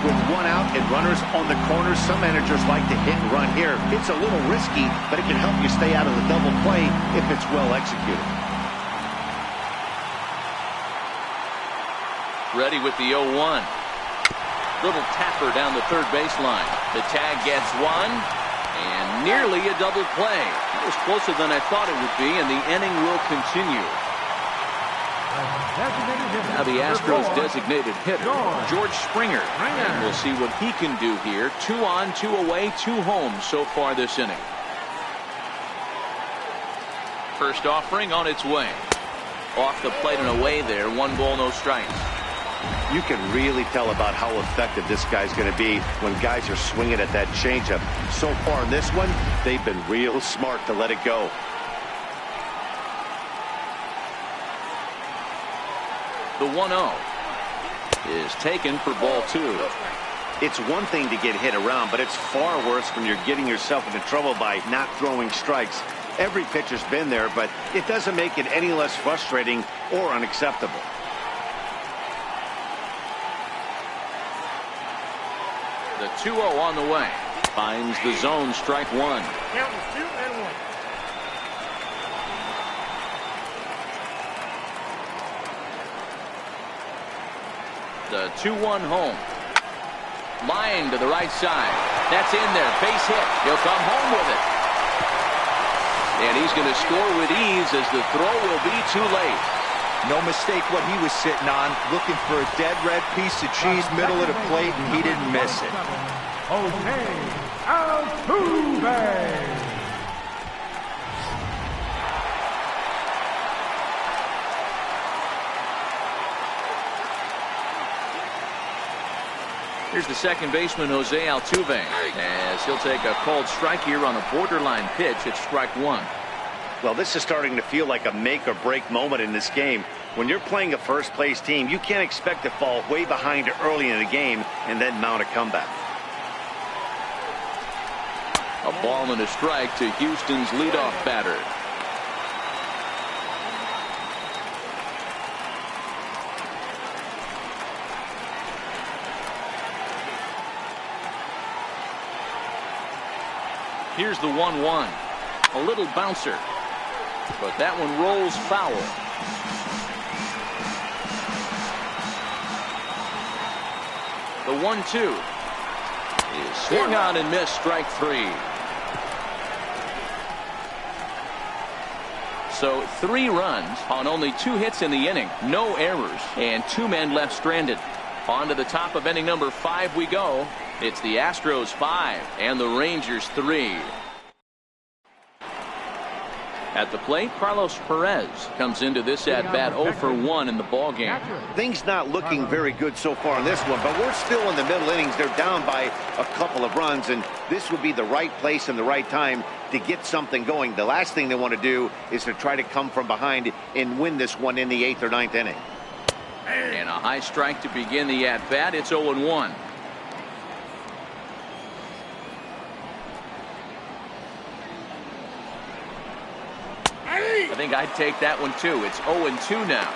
With one out and runners on the corners, some managers like to hit and run here. It's a little risky, but it can help you stay out of the double play if it's well executed. Ready with the 0-1. Little tapper down the third baseline. The tag gets one, and nearly a double play. It was closer than I thought it would be, and the inning will continue. Now the Astros designated hitter, George Springer. And we'll see what he can do here. 2 on, 2 away, 2 home so far this inning. First offering on its way. Off the plate and away there. 1 ball, no strikes. You can really tell about how effective this guy's going to be when guys are swinging at that changeup. So far in this one, they've been real smart to let it go. The 1-0 is taken for ball 2. It's one thing to get hit around, but it's far worse when you're getting yourself into trouble by not throwing strikes. Every pitcher's been there, but it doesn't make it any less frustrating or unacceptable. The 2-0 on the way. Finds the zone, strike 1. Count is 2-1. The 2-1 home. Line to the right side. That's in there. Base hit. He'll come home with it. And he's going to score with ease as the throw will be too late. No mistake what he was sitting on. Looking for a dead red piece of cheese middle of the plate, and he didn't miss it. Jose Altuve. Here's the second baseman, Jose Altuve, as he'll take a called strike here on a borderline pitch at strike 1. Well, this is starting to feel like a make or break moment in this game. When you're playing a first place team, you can't expect to fall way behind early in the game and then mount a comeback. A ball and a strike to Houston's leadoff batter. Here's the 1-1. A little bouncer, but that one rolls foul. The 1-2 is swung on and missed, strike 3. So 3 runs on only 2 hits in the inning, no errors, and 2 men left stranded. On to the top of inning number 5 we go. It's the Astros 5 and the Rangers 3. At the plate, Carlos Perez comes into this at-bat 0 for 1 in the ballgame. Things not looking very good so far in this one, but we're still in the middle innings. They're down by a couple of runs, and this would be the right place and the right time to get something going. The last thing they want to do is to try to come from behind and win this one in the 8th or 9th inning. And a high strike to begin the at-bat. It's 0-1. I think I'd take that one too. It's 0-2 now.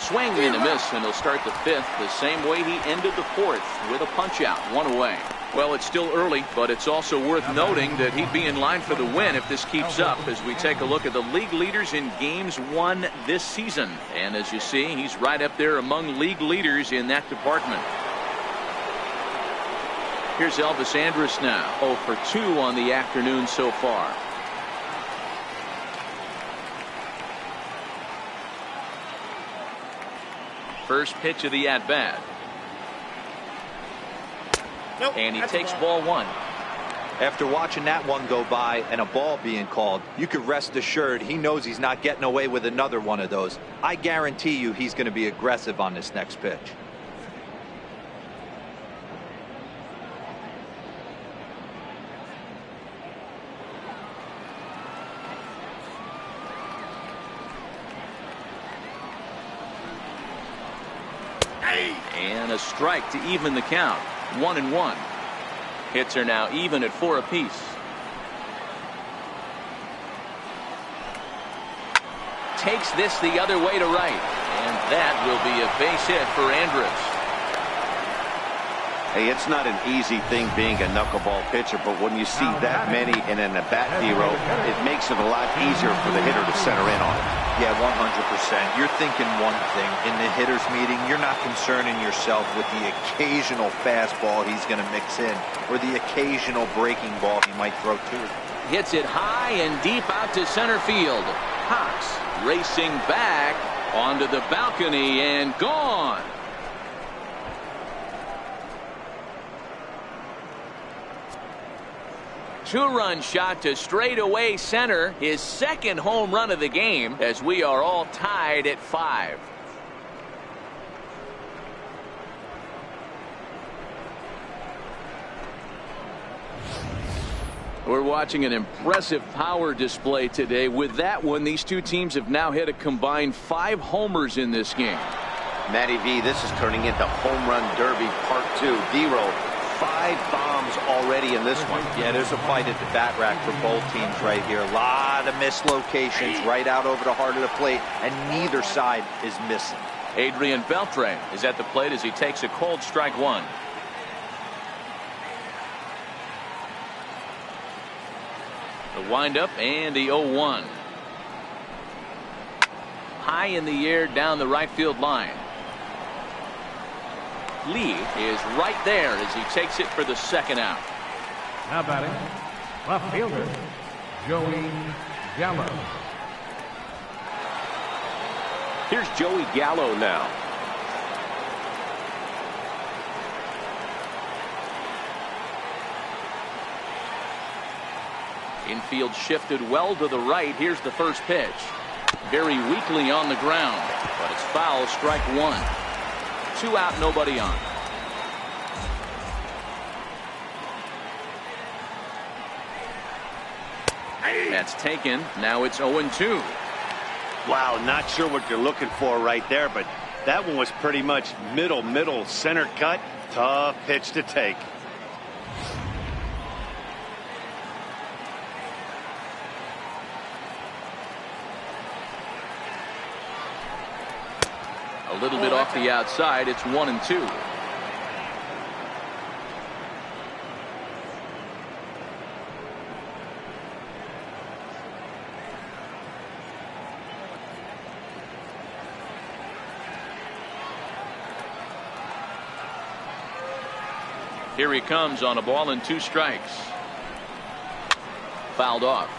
swing and a miss, and he'll start the fifth the same way he ended the fourth, with a punch out, one away. Well, it's still early, but it's also worth noting that he'd be in line for the win if this keeps up, as we take a look at the league leaders in games won this season. And as you see, he's right up there among league leaders in that department. Here's Elvis Andrus now, 0 for 2 on the afternoon so far. First pitch of the at-bat. Nope, and he that's a takes ball. ball one. After watching that one go by and a ball being called, you could rest assured he knows he's not getting away with another one of those. I guarantee you he's going to be aggressive on this next pitch. And a strike to even the count. 1-1. Hits are now even at 4 apiece. Takes this the other way to right. And that will be a base hit for Andrus. Hey, it's not an easy thing being a knuckleball pitcher, but when you see that many in an at-bat zero, it makes it a lot easier for the hitter to center in on it. Yeah, 100%. You're thinking one thing. In the hitter's meeting, you're not concerning yourself with the occasional fastball he's going to mix in or the occasional breaking ball he might throw too. Hits it high and deep out to center field. Cox racing back onto the balcony and gone. Two-run shot to straightaway center, his second home run of the game, as we are all tied at 5. We're watching an impressive power display today. With that one, these two teams have now hit a combined 5 homers in this game. Matty V, this is turning into home run derby part 2. D-Roll, 5 bombs already in this one. Yeah, there's a fight at the bat rack for both teams right here. A lot of mislocations right out over the heart of the plate, and neither side is missing. Adrian Beltre is at the plate as he takes a cold strike one. The windup and the 0-1. High in the air down the right field line. Lee is right there as he takes it for the second out. Now batting, left fielder, Joey Gallo. Here's Joey Gallo now. Infield shifted well to the right. Here's the first pitch. Very weakly on the ground, but it's foul, strike one. 2 out, nobody on. That's taken. Now it's 0-2. Wow, not sure what you're looking for right there, but that one was pretty much middle center cut. Tough pitch to take. A little bit off the outside. It's 1-2. Here he comes on a ball and 2 strikes. Fouled off.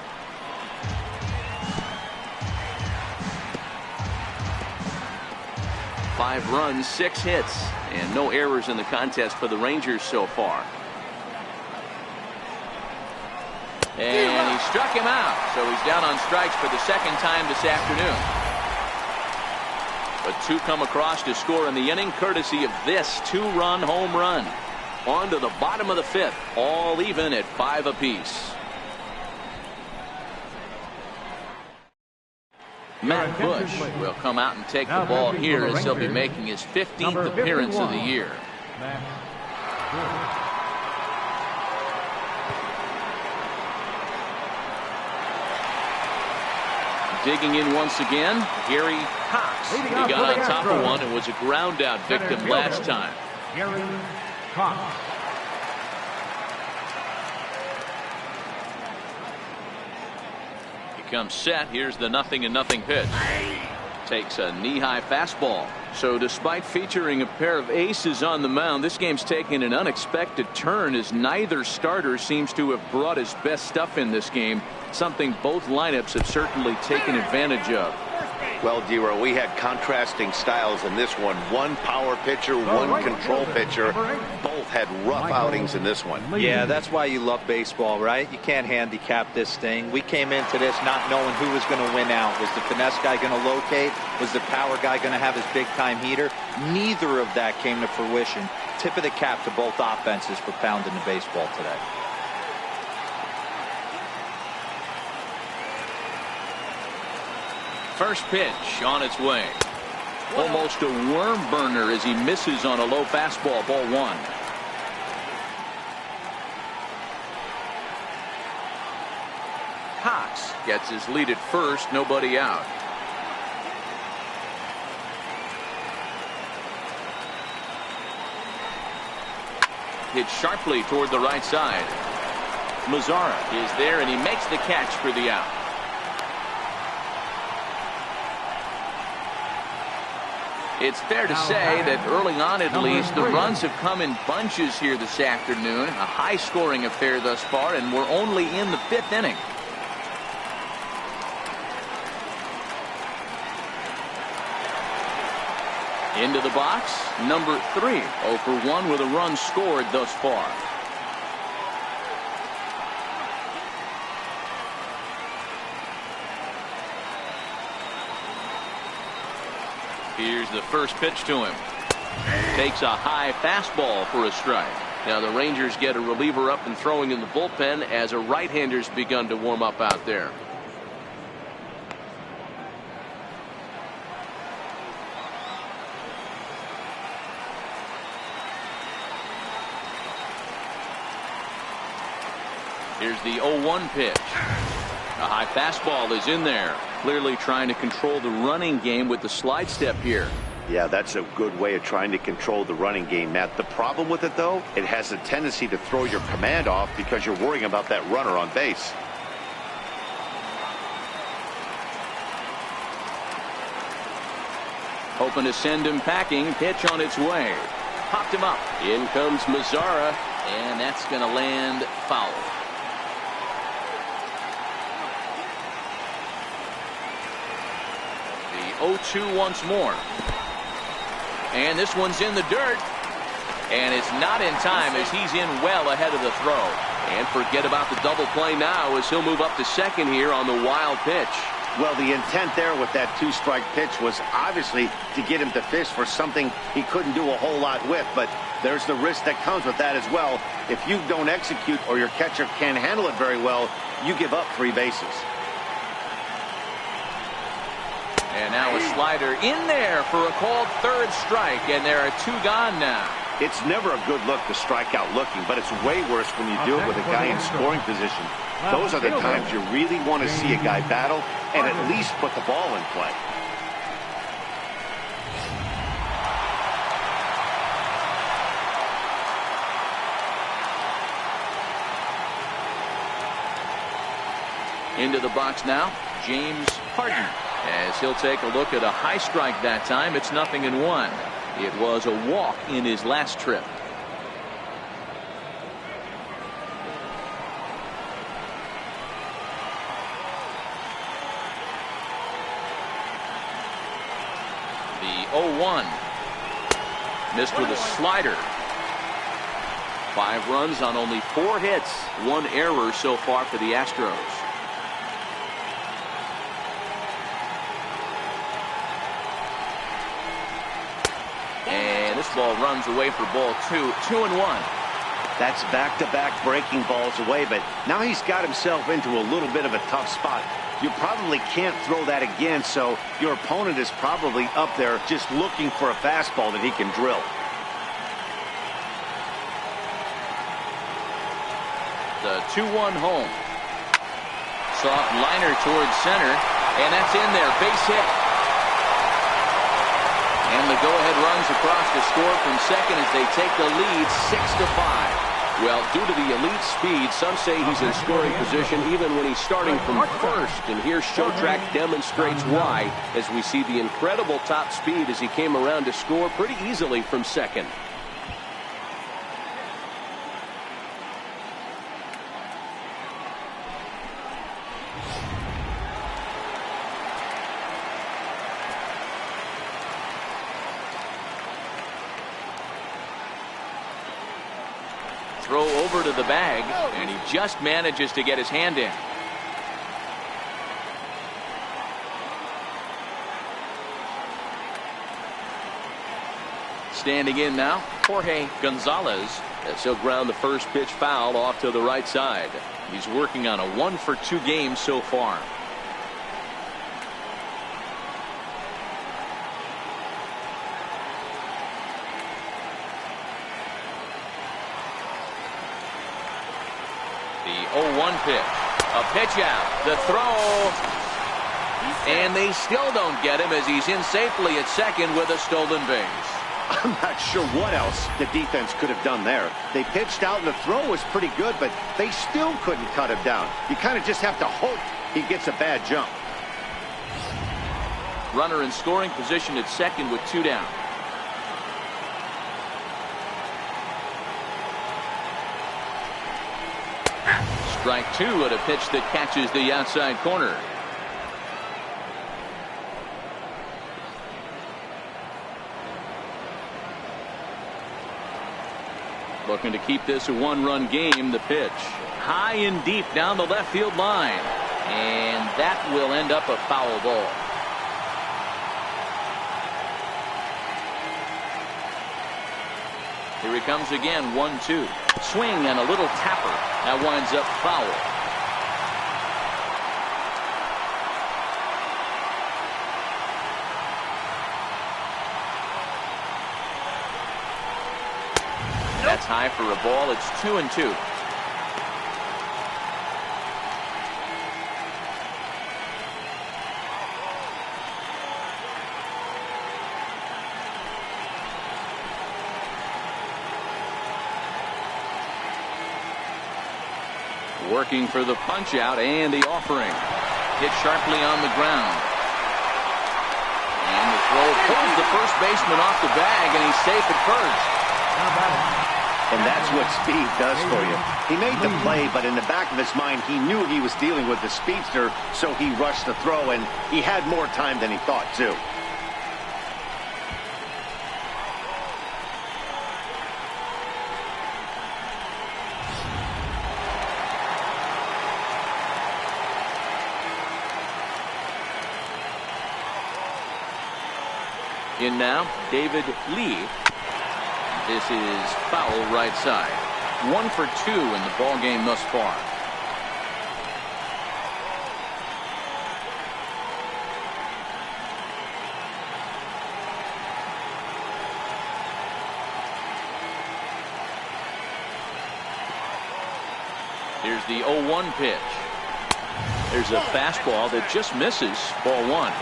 Five runs, 6 hits, and no errors in the contest for the Rangers so far. And he struck him out, so he's down on strikes for the second time this afternoon. But 2 come across to score in the inning, courtesy of this 2-run home run. On to the bottom of the 5th, all even at 5 apiece. Matt Bush will come out and take the ball here as he'll be making his 15th appearance of the year. digging in once again. Gary Cox. He got on top of one and was a ground out victim last time. Gary Cox. He comes set. Here's the 0-0 pitch. Takes a knee-high fastball. So despite featuring a pair of aces on the mound, this game's taken an unexpected turn as neither starter seems to have brought his best stuff in this game, something both lineups have certainly taken advantage of. Well, D-Row, we had contrasting styles in this one. One power pitcher, one control pitcher. Both had rough outings in this one. Yeah, that's why you love baseball, right? You can't handicap this thing. We came into this not knowing who was going to win out. Was the finesse guy going to locate? Was the power guy going to have his big-time heater? Neither of that came to fruition. Tip of the cap to both offenses for pounding the baseball today. First pitch on its way. Almost a worm burner as he misses on a low fastball. Ball one. Cox gets his lead at first. Nobody out. Hit sharply toward the right side. Mazzara is there and he makes the catch for the out. It's fair to say that early on at least the runs have come in bunches here this afternoon. A high scoring affair thus far, and we're only in the 5th inning. Into the box, number 3. 0 for 1 with a run scored thus far. Here's the first pitch to him. Takes a high fastball for a strike. Now the Rangers get a reliever up and throwing in the bullpen as a right-hander's begun to warm up out there. Here's the 0-1 pitch. A high fastball is in there. Clearly trying to control the running game with the slide step here. Yeah, that's a good way of trying to control the running game, Matt. The problem with it, though, it has a tendency to throw your command off because you're worrying about that runner on base. Hoping to send him packing. Pitch on its way. Popped him up. In comes Mazzara, and that's going to land foul. The 0-2 once more. And this one's in the dirt. And it's not in time as he's in well ahead of the throw. And forget about the double play now as he'll move up to second here on the wild pitch. Well, the intent there with that 2-strike pitch was obviously to get him to fish for something he couldn't do a whole lot with, but there's the risk that comes with that as well. If you don't execute or your catcher can't handle it very well, you give up 3 bases. And now a slider in there for a called third strike, and there are 2 gone now. It's never a good look to strike out looking, but it's way worse when you do it with a guy in scoring position. Those are the times you really want to see a guy battle and at least put the ball in play. Into the box now, James Harden, as he'll take a look at a high strike that time. It's 0-1. It was a walk in his last trip. The 0-1. Missed with a slider. 5 runs on only 4 hits. 1 error so far for the Astros. And this ball runs away for ball 2. 2-1. That's back-to-back breaking balls away, but now he's got himself into a little bit of a tough spot. You probably can't throw that again, so your opponent is probably up there just looking for a fastball that he can drill. The 2-1 home. Soft liner towards center. And that's in there. Base hit. And the go-ahead runs across the score from second as they take the lead 6-5. Well, due to the elite speed, some say he's in scoring position even when he's starting from first. And here Showtrack demonstrates why as we see the incredible top speed as he came around to score pretty easily from second. Throw over to the bag, and he just manages to get his hand in. Standing in now, Jorge Gonzalez, as he'll ground the first pitch foul off to the right side. He's working on a 1-for-2 game so far. The 0-1 pitch. A pitch out. The throw. And they still don't get him as he's in safely at second with a stolen base. I'm not sure what else the defense could have done there. They pitched out and the throw was pretty good, but they still couldn't cut him down. You kind of just have to hope he gets a bad jump. Runner in scoring position at second with 2 down. Strike 2 at a pitch that catches the outside corner. Looking to keep this a 1-run game. The pitch high and deep down the left field line, and that will end up a foul ball. Here he comes again. 1-2 swing and a little tapper that winds up foul. That's high for a ball. It's 2-2. Working for the punch out and the offering. Hit sharply on the ground. And the throw pulls the first baseman off the bag, and he's safe at first. How about it? And that's what speed does for you. He made the play, but in the back of his mind, he knew he was dealing with the speedster, so he rushed the throw, and he had more time than he thought, too. In now, David Lee. This is foul right side. 1 for 2 in the ball game thus far. Here's the 0-1 pitch. There's a fastball that just misses. Ball 1.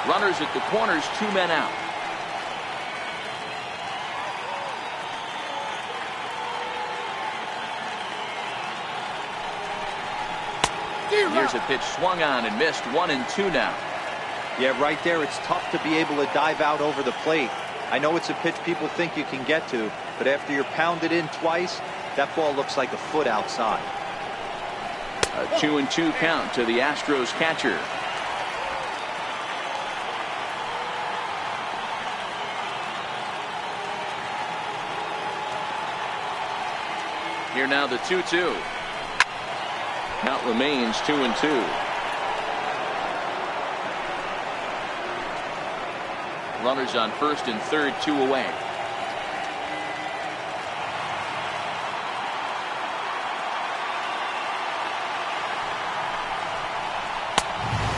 Runners at the corners, 2 men out. Here's a pitch swung on and missed. 1-2 now. Yeah, right there, it's tough to be able to dive out over the plate. I know it's a pitch people think you can get to, but after you're pounded in twice, that ball looks like a foot outside. A 2-2 count to the Astros catcher. Here now the 2-2. Count remains 2-2. Runners on first and third, 2 away.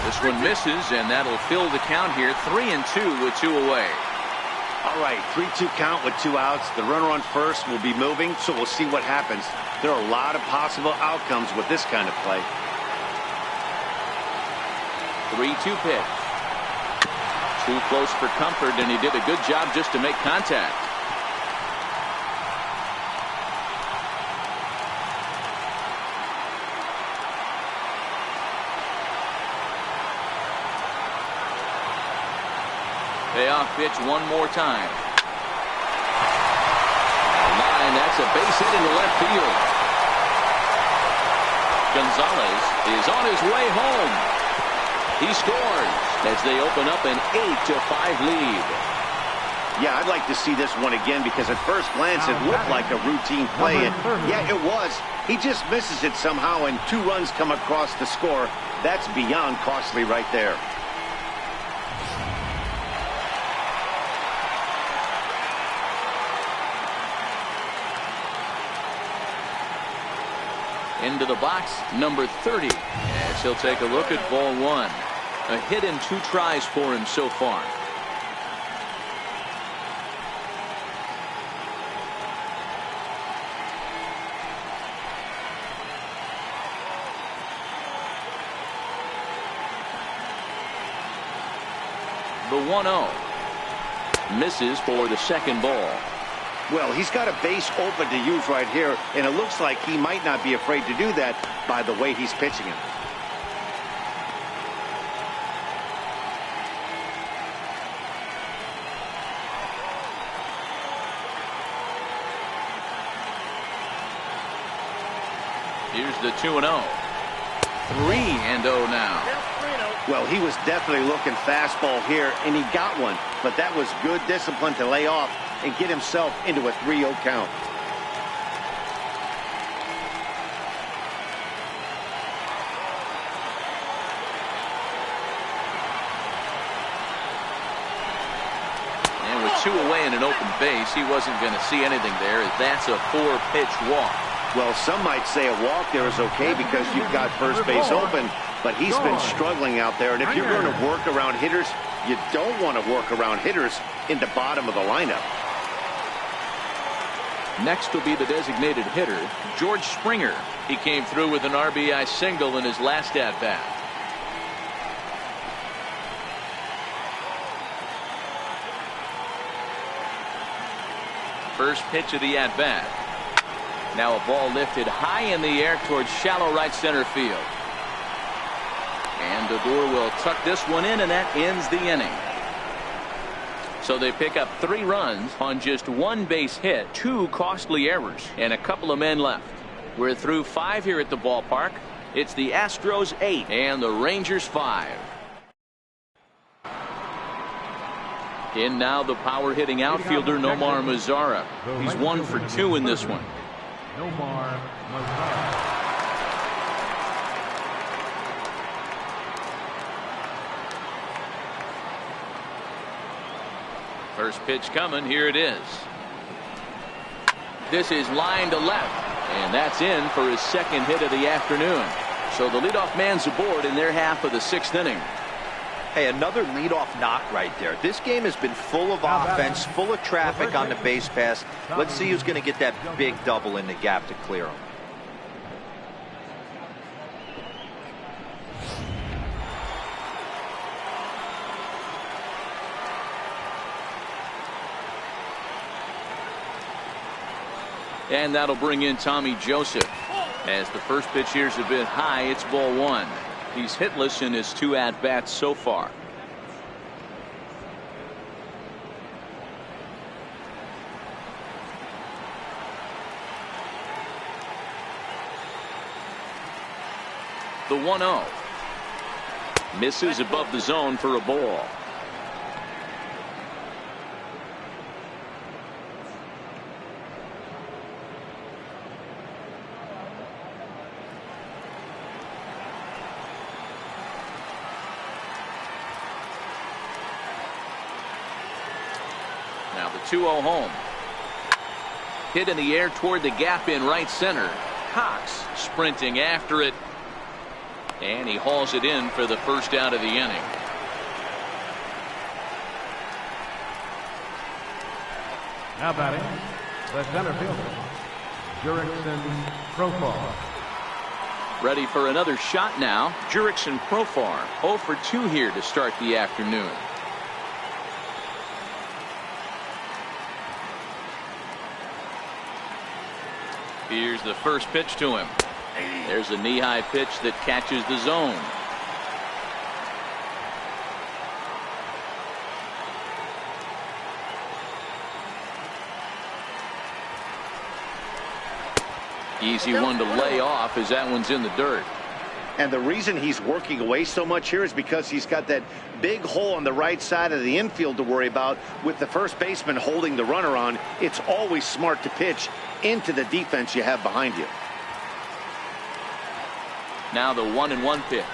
This one misses, and that'll fill the count here. 3-2 with 2 away. All right, 3-2 count with 2 outs. The runner on first will be moving, so we'll see what happens. There are a lot of possible outcomes with this kind of play. 3-2 pitch. Too close for comfort, and he did a good job just to make contact. Payoff pitch one more time. Line, that's a base hit into left field. Gonzalez is on his way home. He scores as they open up an 8-5 lead. Yeah, I'd like to see this one again because at first glance it looked like a routine play. And yeah, it was. He just misses it somehow and 2 runs come across the score. That's beyond costly right there. Into the box, number 30, as he'll take a look at ball 1. A hit and 2 tries for him so far. The 1-0 misses for the second ball. Well, he's got a base open to use right here, and it looks like he might not be afraid to do that by the way he's pitching it. Here's the 2-0. 3-0 now. Well, he was definitely looking fastball here, and he got one, but that was good discipline to lay off and get himself into a 3-0 count. And with 2 away in an open base, he wasn't going to see anything there. That's a 4-pitch walk. Well, some might say a walk there is okay because you've got first base open, but he's been struggling out there. And if you're going to work around hitters, you don't want to work around hitters in the bottom of the lineup. Next will be the designated hitter, George Springer. He came through with an RBI single in his last at-bat. First pitch of the at-bat. Now a ball lifted high in the air towards shallow right center field. And Odor will tuck this one in, and that ends the inning. So they pick up 3 runs on just 1 base hit, 2 costly errors, and a couple of men left. We're through 5 here at the ballpark. It's the Astros 8 and the Rangers 5. In now the power hitting outfielder Nomar Mazara. He's 1 for 2 in this one. Nomar Mazara. First pitch coming. Here it is. This is line to left, and that's in for his second hit of the afternoon. So the leadoff man's aboard in their half of the 6th inning. Hey, another leadoff knock right there. This game has been full of offense, full of traffic on the base pass. Let's see who's going to get that big double in the gap to clear him. And that'll bring in Tommy Joseph. As the first pitch here's a bit high, it's ball 1. He's hitless in his 2 at-bats so far. The 1-0. Misses above the zone for a ball. Now the 2-0 home. Hit in the air toward the gap in right center. Cox sprinting after it. And he hauls it in for the first out of the inning. Now batting, the center fielder, Jurickson Profar. Ready for another shot now. Jurickson Profar 0 for 2 here to start the afternoon. Here's the first pitch to him. There's a knee-high pitch that catches the zone. Easy one to lay off as that one's in the dirt. And the reason he's working away so much here is because he's got that big hole on the right side of the infield to worry about with the first baseman holding the runner on. It's always smart to pitch into the defense you have behind you. Now the 1-1 pitch.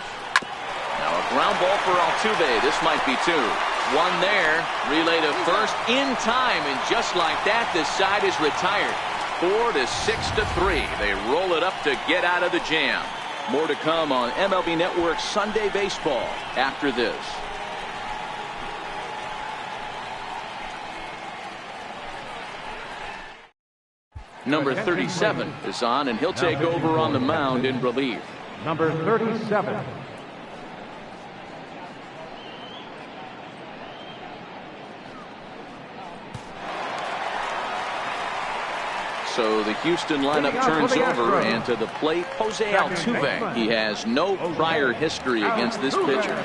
Now a ground ball for Altuve. This might be 2. One there. Relay to first in time, and just like that, this side is retired. 4 to 6 to 3. They roll it up to get out of the jam. More to come on MLB Network's Sunday Baseball after this. Number 37 is on, and he'll take over on the mound in relief. Number 37. So the Houston lineup turns over, and to the plate, Jose Altuve. He has no prior history against this pitcher.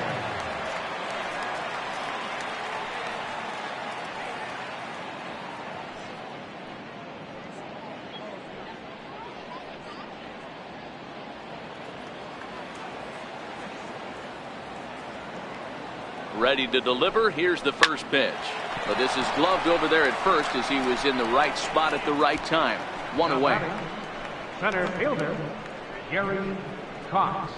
Ready to deliver. Here's the first pitch. But this is gloved over there at first as he was in the right spot at the right time. 1 away. Center fielder, Gary Cox.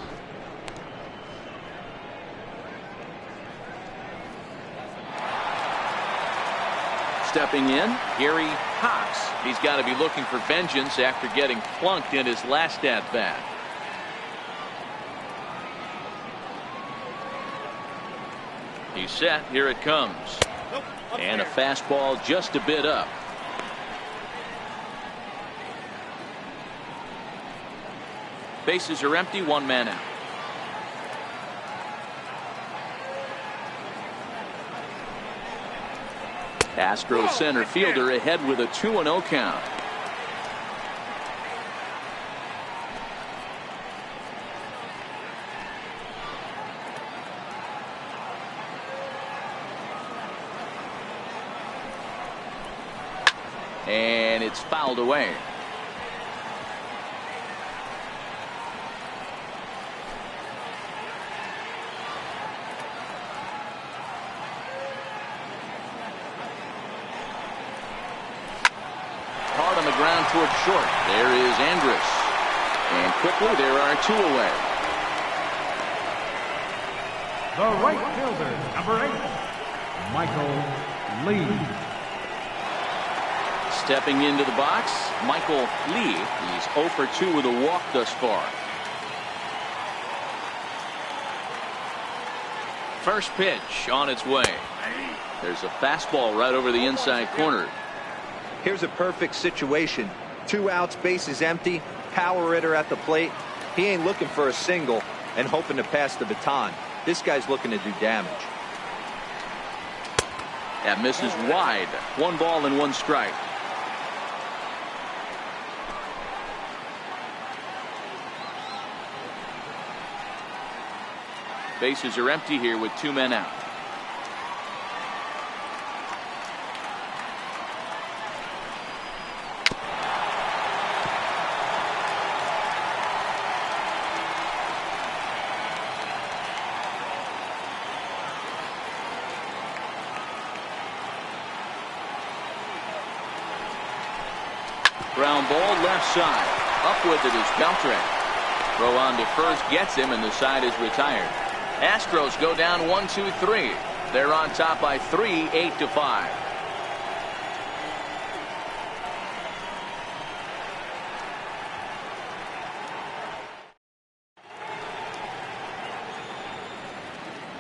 Stepping in, Gary Cox. He's got to be looking for vengeance after getting plunked in his last at-bat. He's set. Here it comes. And a fastball just a bit up. Bases are empty. 1 man out. Astros center fielder ahead with a 2-0 count. And it's fouled away. Hard on the ground toward short. There is Andrus. And quickly there are 2 away. The right fielder, number 8, Michael Lee. Stepping into the box, Michael Lee. He's 0 for 2 with a walk thus far. First pitch on its way. There's a fastball right over the inside corner. Here's a perfect situation. 2 outs, bases empty, power hitter at the plate. He ain't looking for a single and hoping to pass the baton. This guy's looking to do damage. That misses wide. 1 ball and 1 strike. Bases are empty here with 2 men out. Ground ball left side. Up with it is Beltran. Throw on to first gets him, and the side is retired. Astros go down 1-2-3. They're on top by 3, 8-5.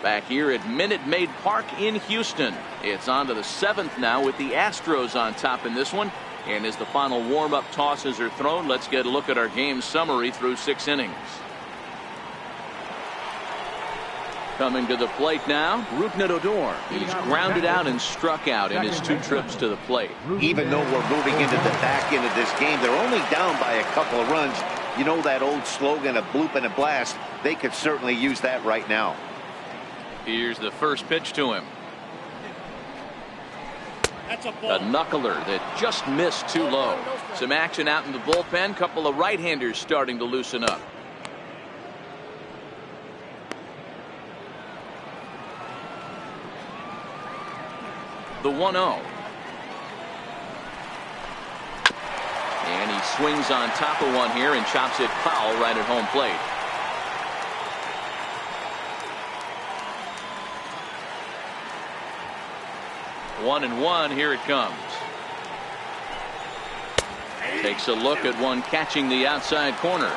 Back here at Minute Maid Park in Houston. It's on to the 7th now with the Astros on top in this one. And as the final warm-up tosses are thrown, let's get a look at our game summary through 6 innings. Coming to the plate now, Odor. He's grounded out and struck out in his 2 trips to the plate. Even though we're moving into the back end of this game, they're only down by a couple of runs. You know that old slogan, a bloop and a blast? They could certainly use that right now. Here's the first pitch to him. That's a ball. A knuckler that just missed too low. Some action out in the bullpen. Couple of right-handers starting to loosen up. The 1-0. And he swings on top of one here and chops it foul right at home plate. One and one, here it comes. Takes a look at one catching the outside corner.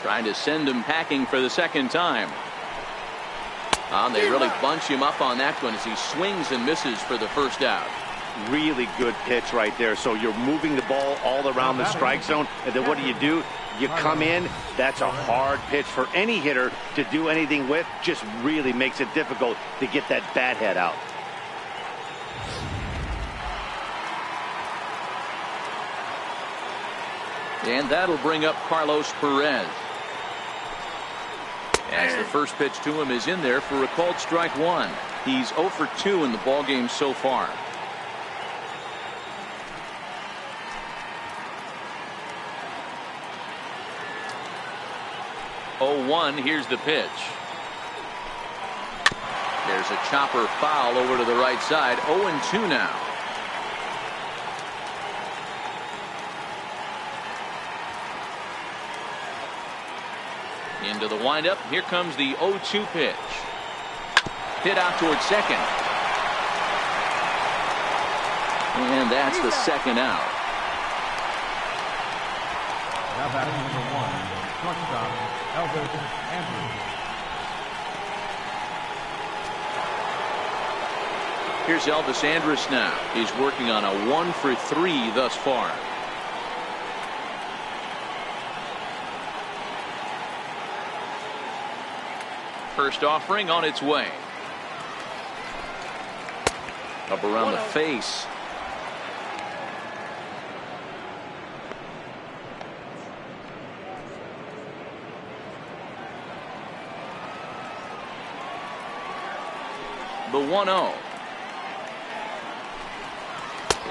Trying to send him packing for the second time. They really bunch him up on that one as he swings and misses for the first out. Really good pitch right there. So you're moving the ball all around the strike zone, and then what do? You come in. That's a hard pitch for any hitter to do anything with. Just really makes it difficult to get that bat head out. And that'll bring up Carlos Perez. As the first pitch to him is in there for a called strike one. He's 0 for 2 in the ballgame so far. Oh, 1. Here's the pitch. There's a chopper foul over to the right side. 0-2 now. Into the windup. Here comes the 0-2 pitch. Hit out towards second. And that's the second out. Now batting number 1, shortstop, Elvis Andrews. Here's Elvis Andrus now. He's working on a 1 for 3 thus far. First offering on its way. Up around the face. The 1-0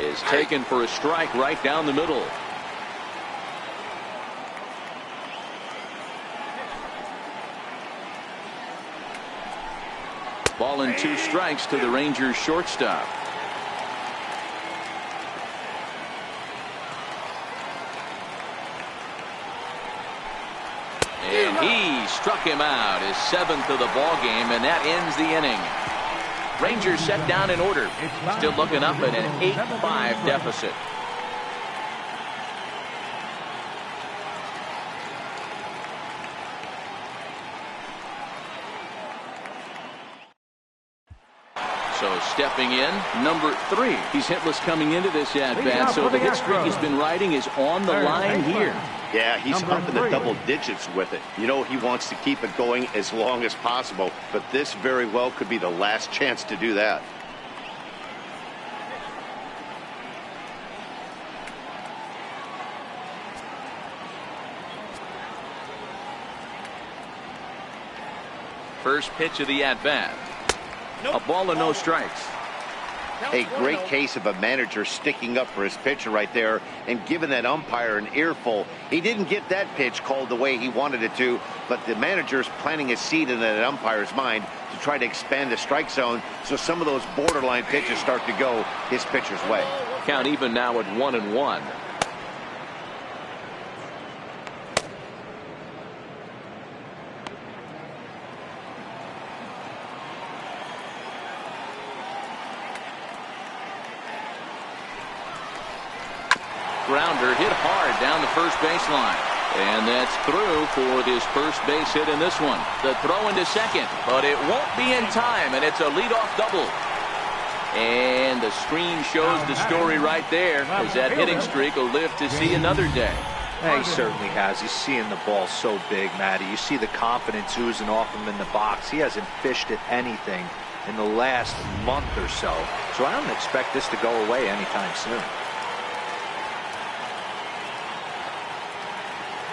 is taken for a strike right down the middle. Ball and 2 strikes to the Rangers shortstop. And he struck him out, his 7th of the ball game, and that ends the inning. Rangers set down in order, still looking up at an 8-5 deficit. So stepping in, number 3. He's hitless coming into this at-bat, so the hit streak he's been riding is on the line here. Yeah, he's up in the double digits with it. You know, he wants to keep it going as long as possible, but this very well could be the last chance to do that. First pitch of the at-bat. A ball and no strikes. A great case of a manager sticking up for his pitcher right there and giving that umpire an earful. He didn't get that pitch called the way he wanted it to, but the manager's planting a seed in that umpire's mind to try to expand the strike zone so some of those borderline pitches start to go his pitcher's way. Count even now at 1-1. grounder hit hard down the first baseline. And that's through for this first base hit in this one. The throw into second, but it won't be in time, and it's a leadoff double. And the screen shows the story right there, as that hitting streak will live to see another day. Yeah, he certainly has. He's seeing the ball so big, Matty. You see the confidence oozing off him in the box. He hasn't fished at anything in the last month or so. So I don't expect this to go away anytime soon.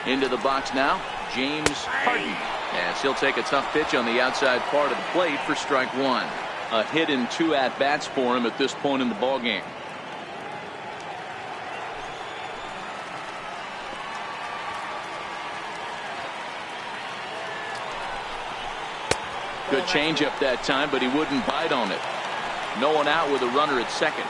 Into the box now, James Harden. As he'll take a tough pitch on the outside part of the plate for strike one. A hit and 2 at-bats for him at this point in the ballgame. Good changeup that time, but he wouldn't bite on it. No one out with a runner at second.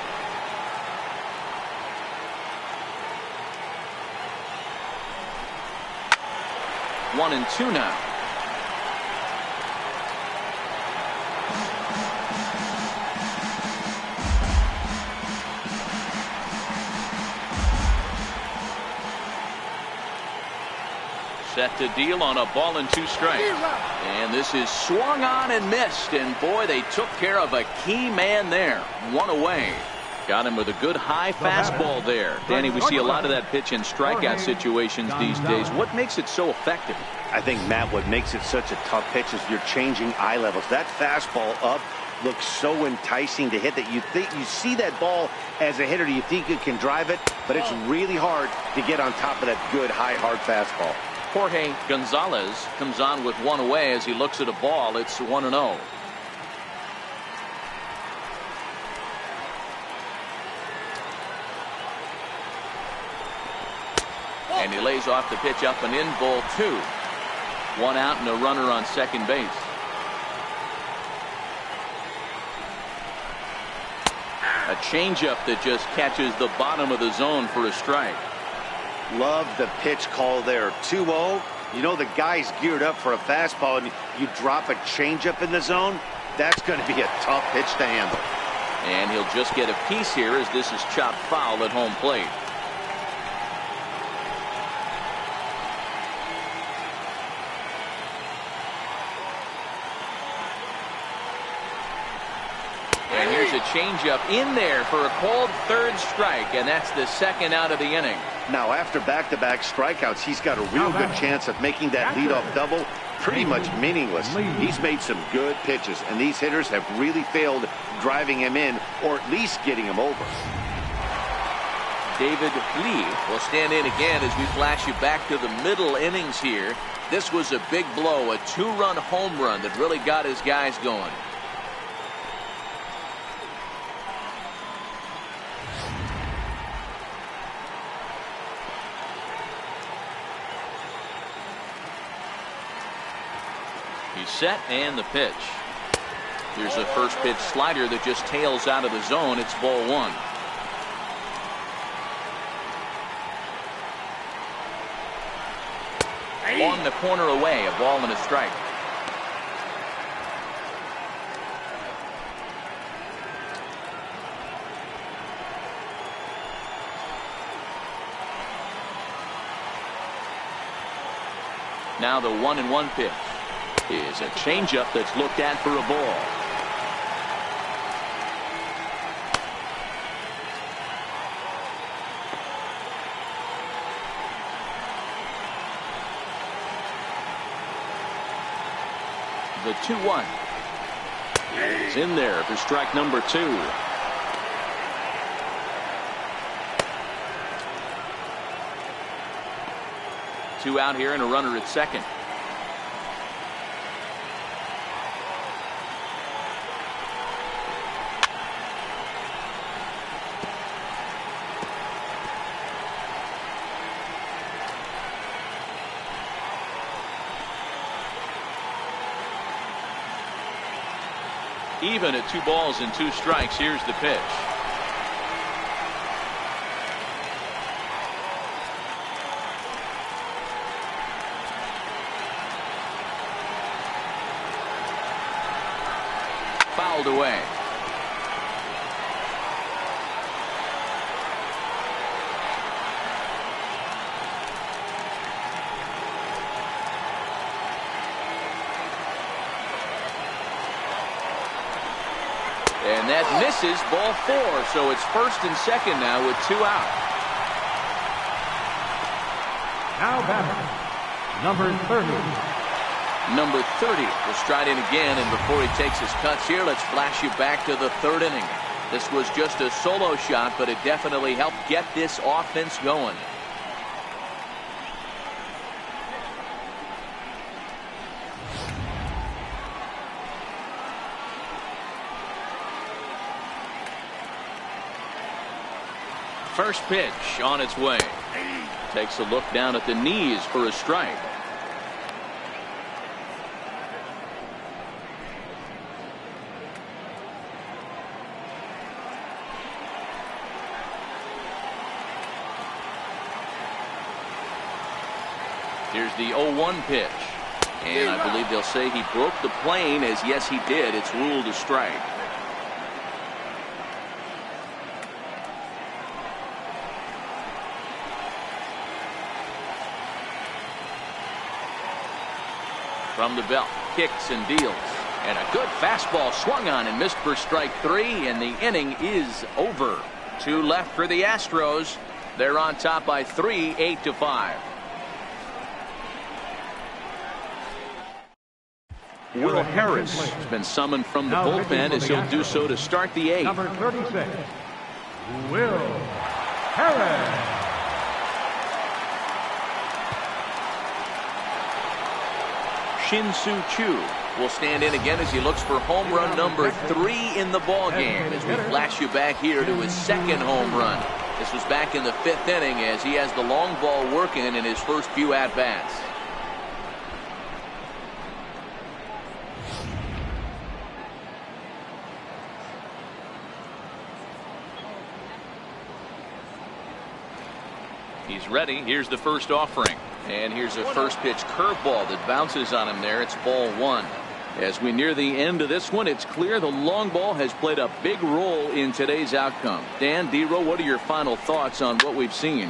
One and two now. Set to deal on a ball and 2 strikes. And this is swung on and missed. And boy, they took care of a key man there. 1 away. Got him with a good high fastball there. Danny, we see a lot of that pitch in strikeout situations these days. What makes it so effective? I think, Matt, what makes it such a tough pitch is you're changing eye levels. That fastball up looks so enticing to hit that you think you see that ball as a hitter. You think you can drive it, but it's really hard to get on top of that good high hard fastball. Jorge Gonzalez comes on with 1 away as he looks at a ball. It's 1-0. And he lays off the pitch up and in, ball 2. 1 out and a runner on second base. A changeup that just catches the bottom of the zone for a strike. Love the pitch call there. 2-0. You know the guy's geared up for a fastball, and you drop a changeup in the zone. That's going to be a tough pitch to handle. And he'll just get a piece here as this is chopped foul at home plate. And here's a changeup in there for a called 3rd strike, and that's the 2nd out of the inning. Now, after back-to-back strikeouts, he's got a real good chance of making that leadoff double pretty much meaningless. He's made some good pitches, and these hitters have really failed driving him in or at least getting him over. David Lee will stand in again as we flash you back to the middle innings here. This was a big blow, a 2-run home run that really got his guys going. He's set and the pitch. Here's a first pitch slider that just tails out of the zone. It's ball 1. On the corner away, a ball and a strike. Now the 1-1 pitch is a changeup that's looked at for a ball. The 2-1 is in there for strike number 2. Two out here and a runner at second. Even at 2 balls and 2 strikes. Here's the pitch. Fouled away. And that misses, ball 4. So it's first and second now with 2 out. Now batter, number 30. Number 30 will stride in again, and before he takes his cuts here, let's flash you back to the 3rd inning. This was just a solo shot, but it definitely helped get this offense going. First pitch on its way. Takes a look down at the knees for a strike. Here's the 0-1 pitch. And I believe they'll say he broke the plane, as yes he did. It's ruled a strike. From the belt, kicks and deals. And a good fastball swung on and missed for strike 3, and the inning is over. 2 left for the Astros. They're on top by 3, 8-5. Will Harris has been summoned from the bullpen, as he'll do so to start the 8th. Number 36, Will Harris. Shin-Soo Choo will stand in again as he looks for home run number 3 in the ball game, as we flash you back here to his 2nd home run. This was back in the 5th inning, as he has the long ball working in his first few at-bats. He's ready. Here's the first offering. And here's a first pitch curveball that bounces on him there. It's ball 1. As we near the end of this one, it's clear the long ball has played a big role in today's outcome. Dan, D-Row, what are your final thoughts on what we've seen?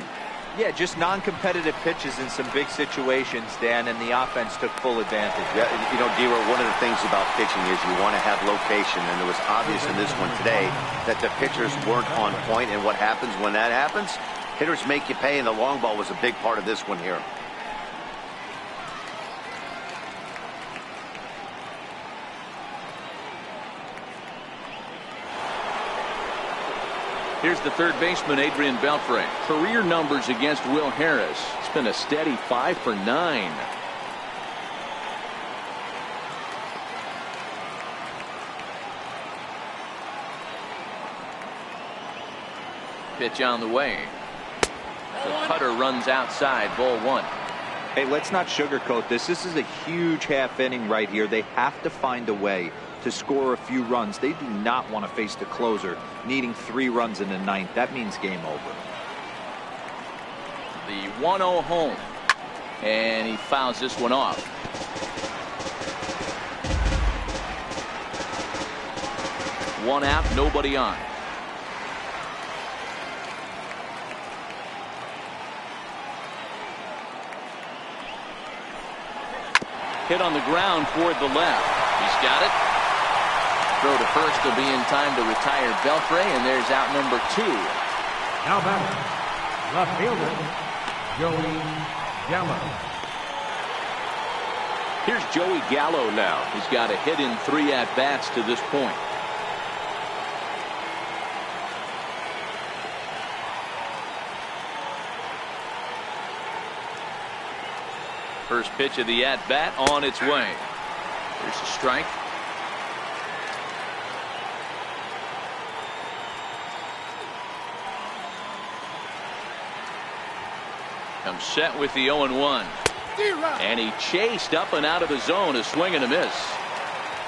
Yeah, just non-competitive pitches in some big situations, Dan, and the offense took full advantage. Yeah, you know, D-Row, one of the things about pitching is you want to have location, and it was obvious in this one today that the pitchers weren't on point, and what happens when that happens? Hitters make you pay, and the long ball was a big part of this one here. Here's the third baseman, Adrian Beltre. Career numbers against Will Harris. It's been a steady 5 for 9. Pitch on the way. The cutter runs outside, ball 1. Hey, let's not sugarcoat this. This is a huge half inning right here. They have to find a way to score a few runs. They do not want to face the closer needing 3 runs in the 9th. That means game over. The 1-0 home, and he fouls this one off. One out, nobody on. Hit on the ground toward the left. He's got it. Throw to first will be in time to retire Beltre, and there's out number 2. Now batter, left fielder, Joey Gallo. Here's Joey Gallo now. He's got a hit in 3 at-bats to this point. First pitch of the at-bat on its way. There's a strike. Comes set with the 0-1. And he chased up and out of the zone, a swing and a miss.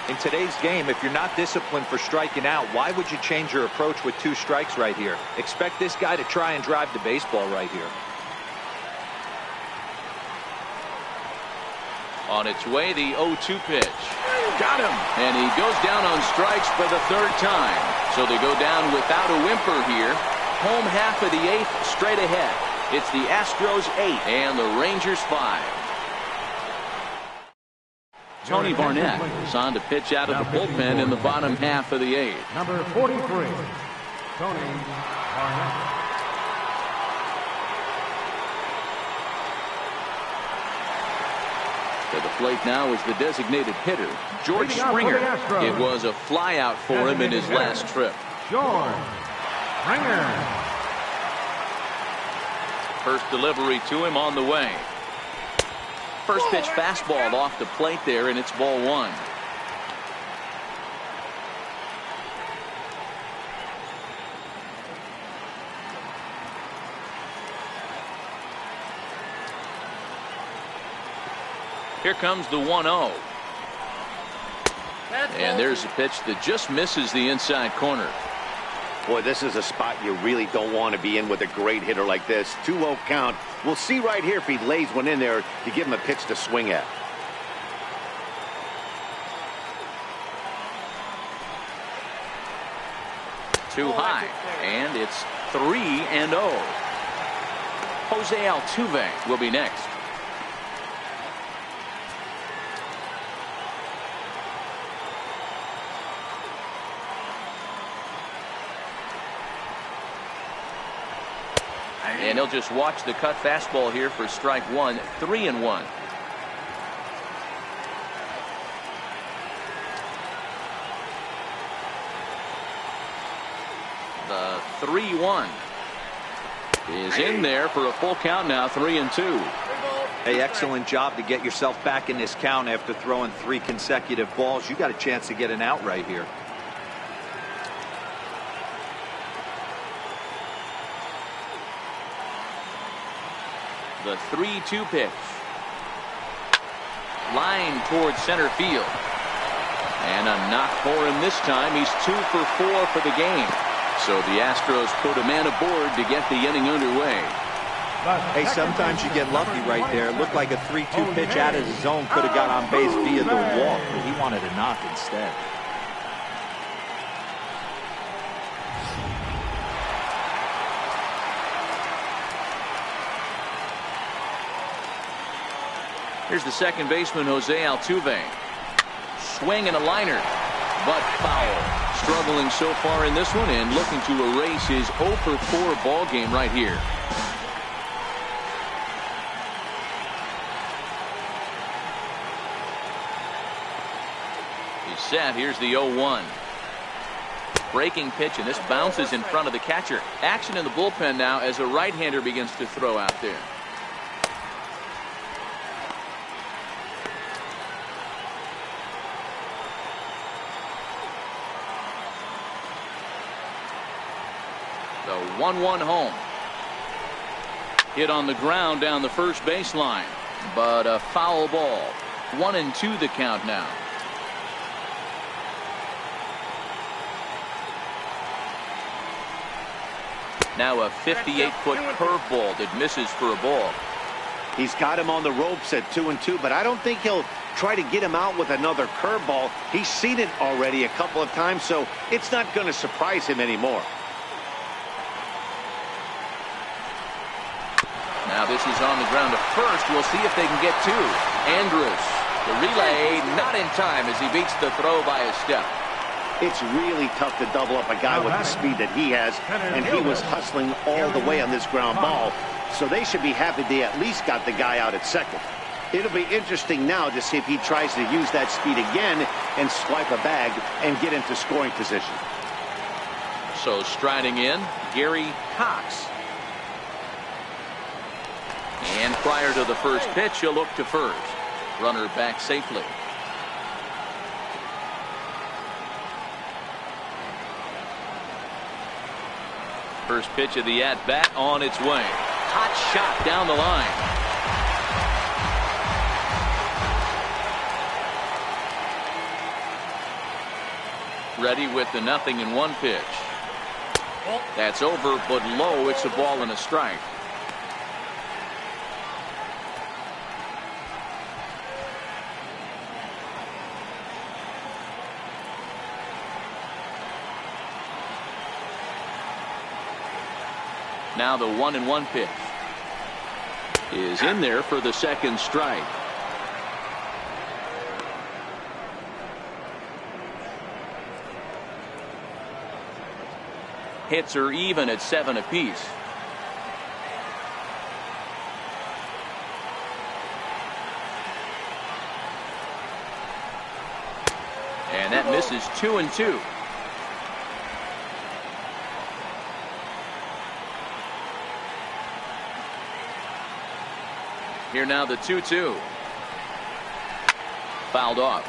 In today's game, if you're not disciplined for striking out, why would you change your approach with 2 strikes right here? Expect this guy to try and drive the baseball right here. On its way, the 0-2 pitch. Got him. And he goes down on strikes for the 3rd time. So they go down without a whimper here. Home half of the 8th straight ahead. It's the Astros 8 and the Rangers 5. Tony Barnett is on to pitch out of the bullpen in the bottom half of the eighth. Number 43, Tony Barnett. To the plate now is the designated hitter, George Springer. It was a flyout for him in his last trip. George Springer. First delivery to him on the way. First pitch fastball off the plate there, and it's ball one. Here comes the 1-0. And there's a pitch that just misses the inside corner. Boy, this is a spot you really don't want to be in with a great hitter like this. 2-0 count. We'll see right here if he lays one in there to give him a pitch to swing at. Too high, and it's 3-0. Jose Altuve will be next. And he'll just watch the cut fastball here for strike one. 3-1. The 3-1 is in there for a full count now. 3-2. Hey, excellent job to get yourself back in this count after throwing 3 consecutive balls. You got a chance to get an out right here. The 3-2 pitch. Line towards center field. And a knock for him this time. He's 2 for 4 for the game. So the Astros put a man aboard to get the inning underway. Hey, sometimes you get lucky right there. It looked like a 3-2 pitch out of the zone could have got on base via the walk, but he wanted a knock instead. Here's the second baseman, Jose Altuve. Swing and a liner, but foul. Struggling so far in this one and looking to erase his 0 for 4 ball game right here. He's set. Here's the 0-1. Breaking pitch, and this bounces in front of the catcher. Action in the bullpen now as a right-hander begins to throw out there. The 1-1 home. Hit on the ground down the first baseline, but a foul ball. 1-2 the count now. Now a 58-foot curveball that misses for a ball. He's got him on the ropes at 2-2, but I don't think he'll try to get him out with another curveball. He's seen it already a couple of times, so it's not going to surprise him anymore. Now this is on the ground to first. We'll see if they can get 2. Andrus, the relay not in time as he beats the throw by a step. It's really tough to double up a guy with the speed that he has, and he was hustling all the way on this ground ball, so they should be happy they at least got the guy out at second. It'll be interesting now to see if he tries to use that speed again and swipe a bag and get into scoring position. So striding in, Gary Cox. And prior to the first pitch, he'll look to first. Runner back safely. First pitch of the at-bat on its way. Hot shot down the line. Ready with the 0-1 pitch. That's over, but low. It's a ball and a strike. Now the 1-1 pitch is in there for the second strike. Hits are even at 7 apiece. And that misses 2-2. Here now the 2-2. Fouled off.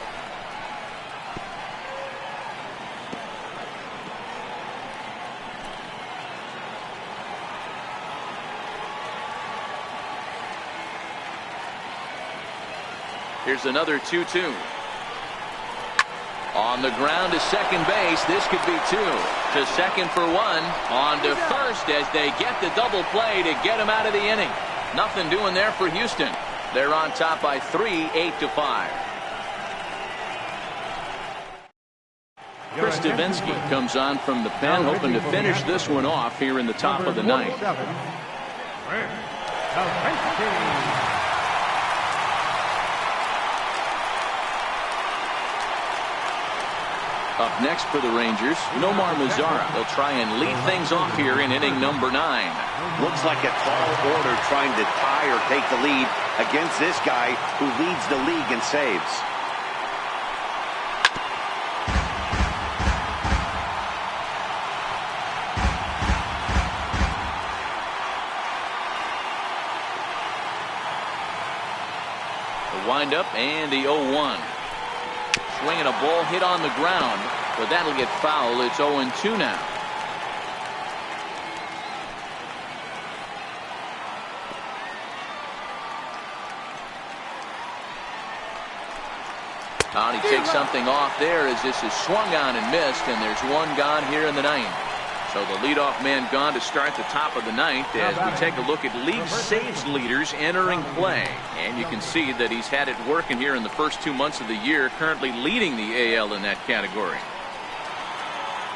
Here's another 2-2. On the ground to second base. This could be 2. To second for 1. On to first as they get the double play to get him out of the inning. Nothing doing there for Houston. They're on top by 3, 8-5. Chris Davinsky comes on from the pen, hoping to finish this one off here in the top of the ninth. Up next for the Rangers, Nomar Mazara. They'll try and lead things off here in inning number 9. Looks like a tall order trying to tie or take the lead against this guy who leads the league in saves. The windup and the 0-1. Swinging a ball hit on the ground, but that'll get foul. It's 0-2 now. He takes something off there as this is swung on and missed, and there's one gone here in the 9th. So the leadoff man gone to start the top of the 9th as we take a look at league saves leaders entering play. And you can see that he's had it working here in the first 2 months of the year, currently leading the AL in that category.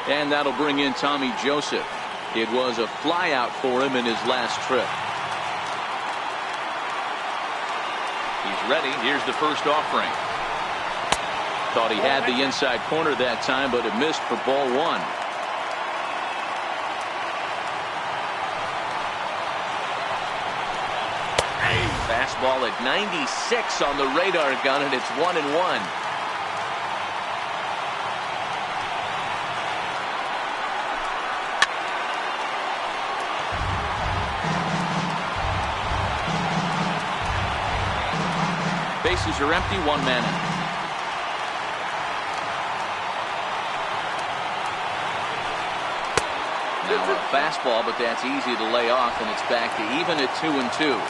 And that'll bring in Tommy Joseph. It was a flyout for him in his last trip. He's ready. Here's the first offering. Thought he had the inside corner that time, but it missed for ball 1. Fastball at 96 on the radar gun, and it's 1-1. Bases are empty, 1 man out. Now a fastball, but that's easy to lay off, and it's back to even at 2-2.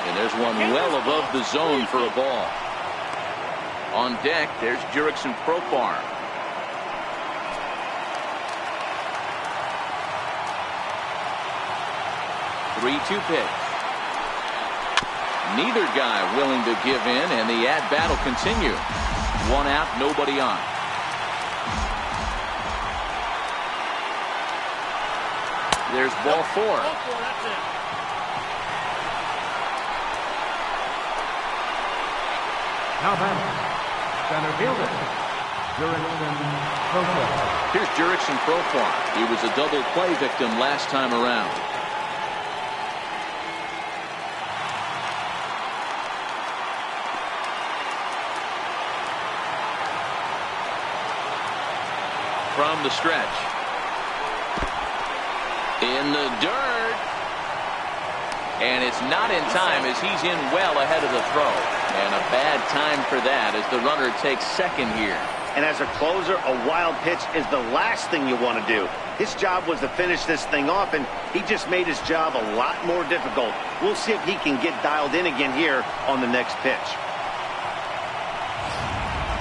And there's one well above the zone for a ball. On deck, there's Jurickson Profar. Three-two pitch. Neither guy willing to give in, and the at-bat will continue. 1 out, nobody on. There's ball 4. Now batting, center fielder, Jurickson Profar. Here's Jurickson Profar. He was a double play victim last time around. From the stretch. In the dirt. And it's not in time as he's in well ahead of the throw. And a bad time for that as the runner takes second here. And as a closer, a wild pitch is the last thing you want to do. His job was to finish this thing off, and he just made his job a lot more difficult. We'll see if he can get dialed in again here on the next pitch.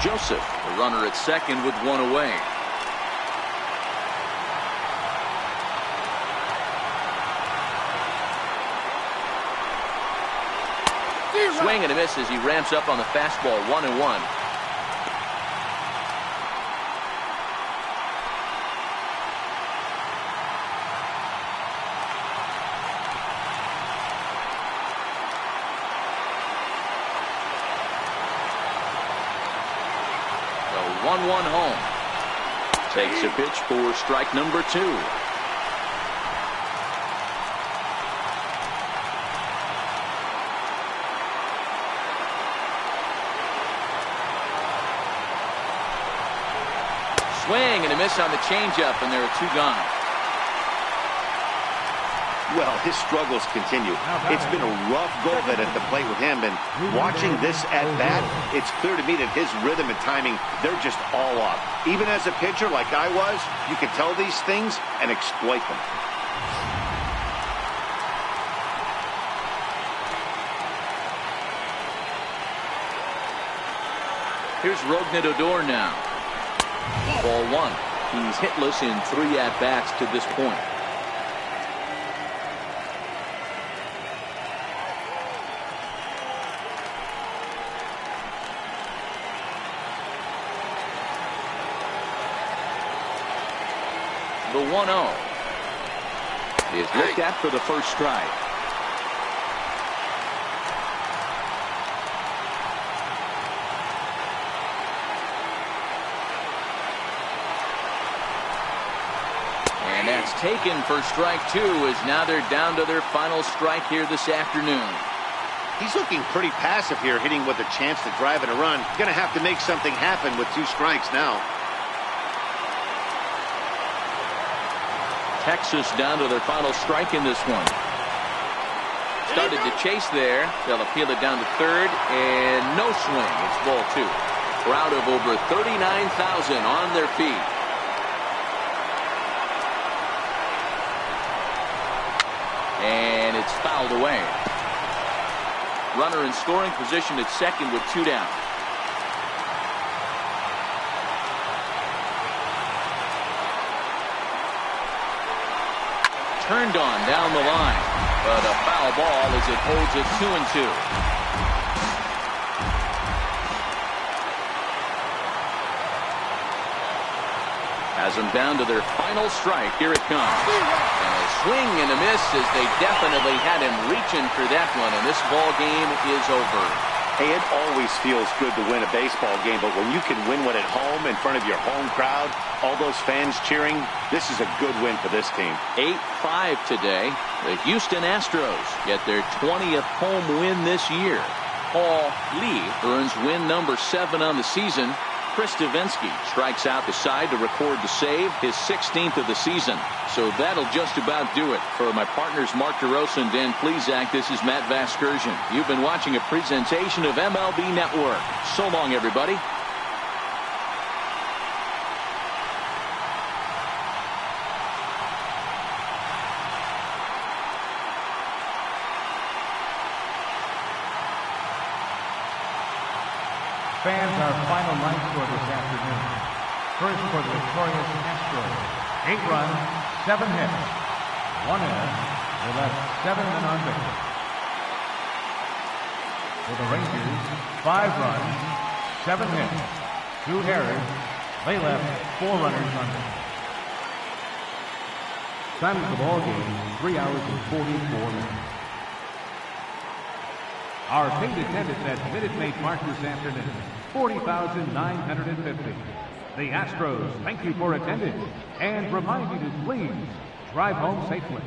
Joseph, the runner at second with 1 away. Swing and a miss as he ramps up on the fastball. 1-1. The 1-1 home. Takes a pitch for strike number 2. Swing and a miss on the changeup, and there are 2 gone. Well, his struggles continue. It's been a rough go of it at the plate with him, and watching this at bat, it's clear to me that his rhythm and timing, they're just all off. Even as a pitcher like I was, you can tell these things and exploit them. Here's Rognadodor now. Ball 1. He's hitless in 3 at-bats to this point. The 1-0 is looked at for the first strike. And that's taken for strike 2, as now they're down to their final strike here this afternoon. He's looking pretty passive here, hitting with a chance to drive and a run. Going to have to make something happen with 2 strikes now. Texas down to their final strike in this one. Started to chase there. They'll appeal it down to third, and no swing. It's ball 2. Crowd of over 39,000 on their feet. And it's fouled away. Runner in scoring position at second with 2 down. Turned on down the line, but a foul ball as it holds it 2-2. Has them down to their final strike. Here it comes. And a swing and a miss, as they definitely had him reaching for that one, and this ball game is over. Hey, it always feels good to win a baseball game, but when you can win one at home in front of your home crowd, all those fans cheering, this is a good win for this team. 8-5 today. The Houston Astros get their 20th home win this year. Paul Lee earns win number 7 on the season. Chris Davinsky strikes out the side to record the save, his 16th of the season. So that'll just about do it. For my partners Mark DeRosa and Dan Plesac, this is Matt Vasgersian. You've been watching a presentation of MLB Network. So long, everybody. Fans, our final line score this afternoon. First for the victorious Astros. 8 runs, 7 hits, 1 error. They left 7 men on base. For the Rangers, 5 runs, 7 hits, 2 errors. They left 4 runners on base. Time of the ball game, 3 hours and 44 minutes. Our paid attendance at Minute Maid Park this afternoon, 40,950. The Astros thank you for attending and remind you to please drive home safely.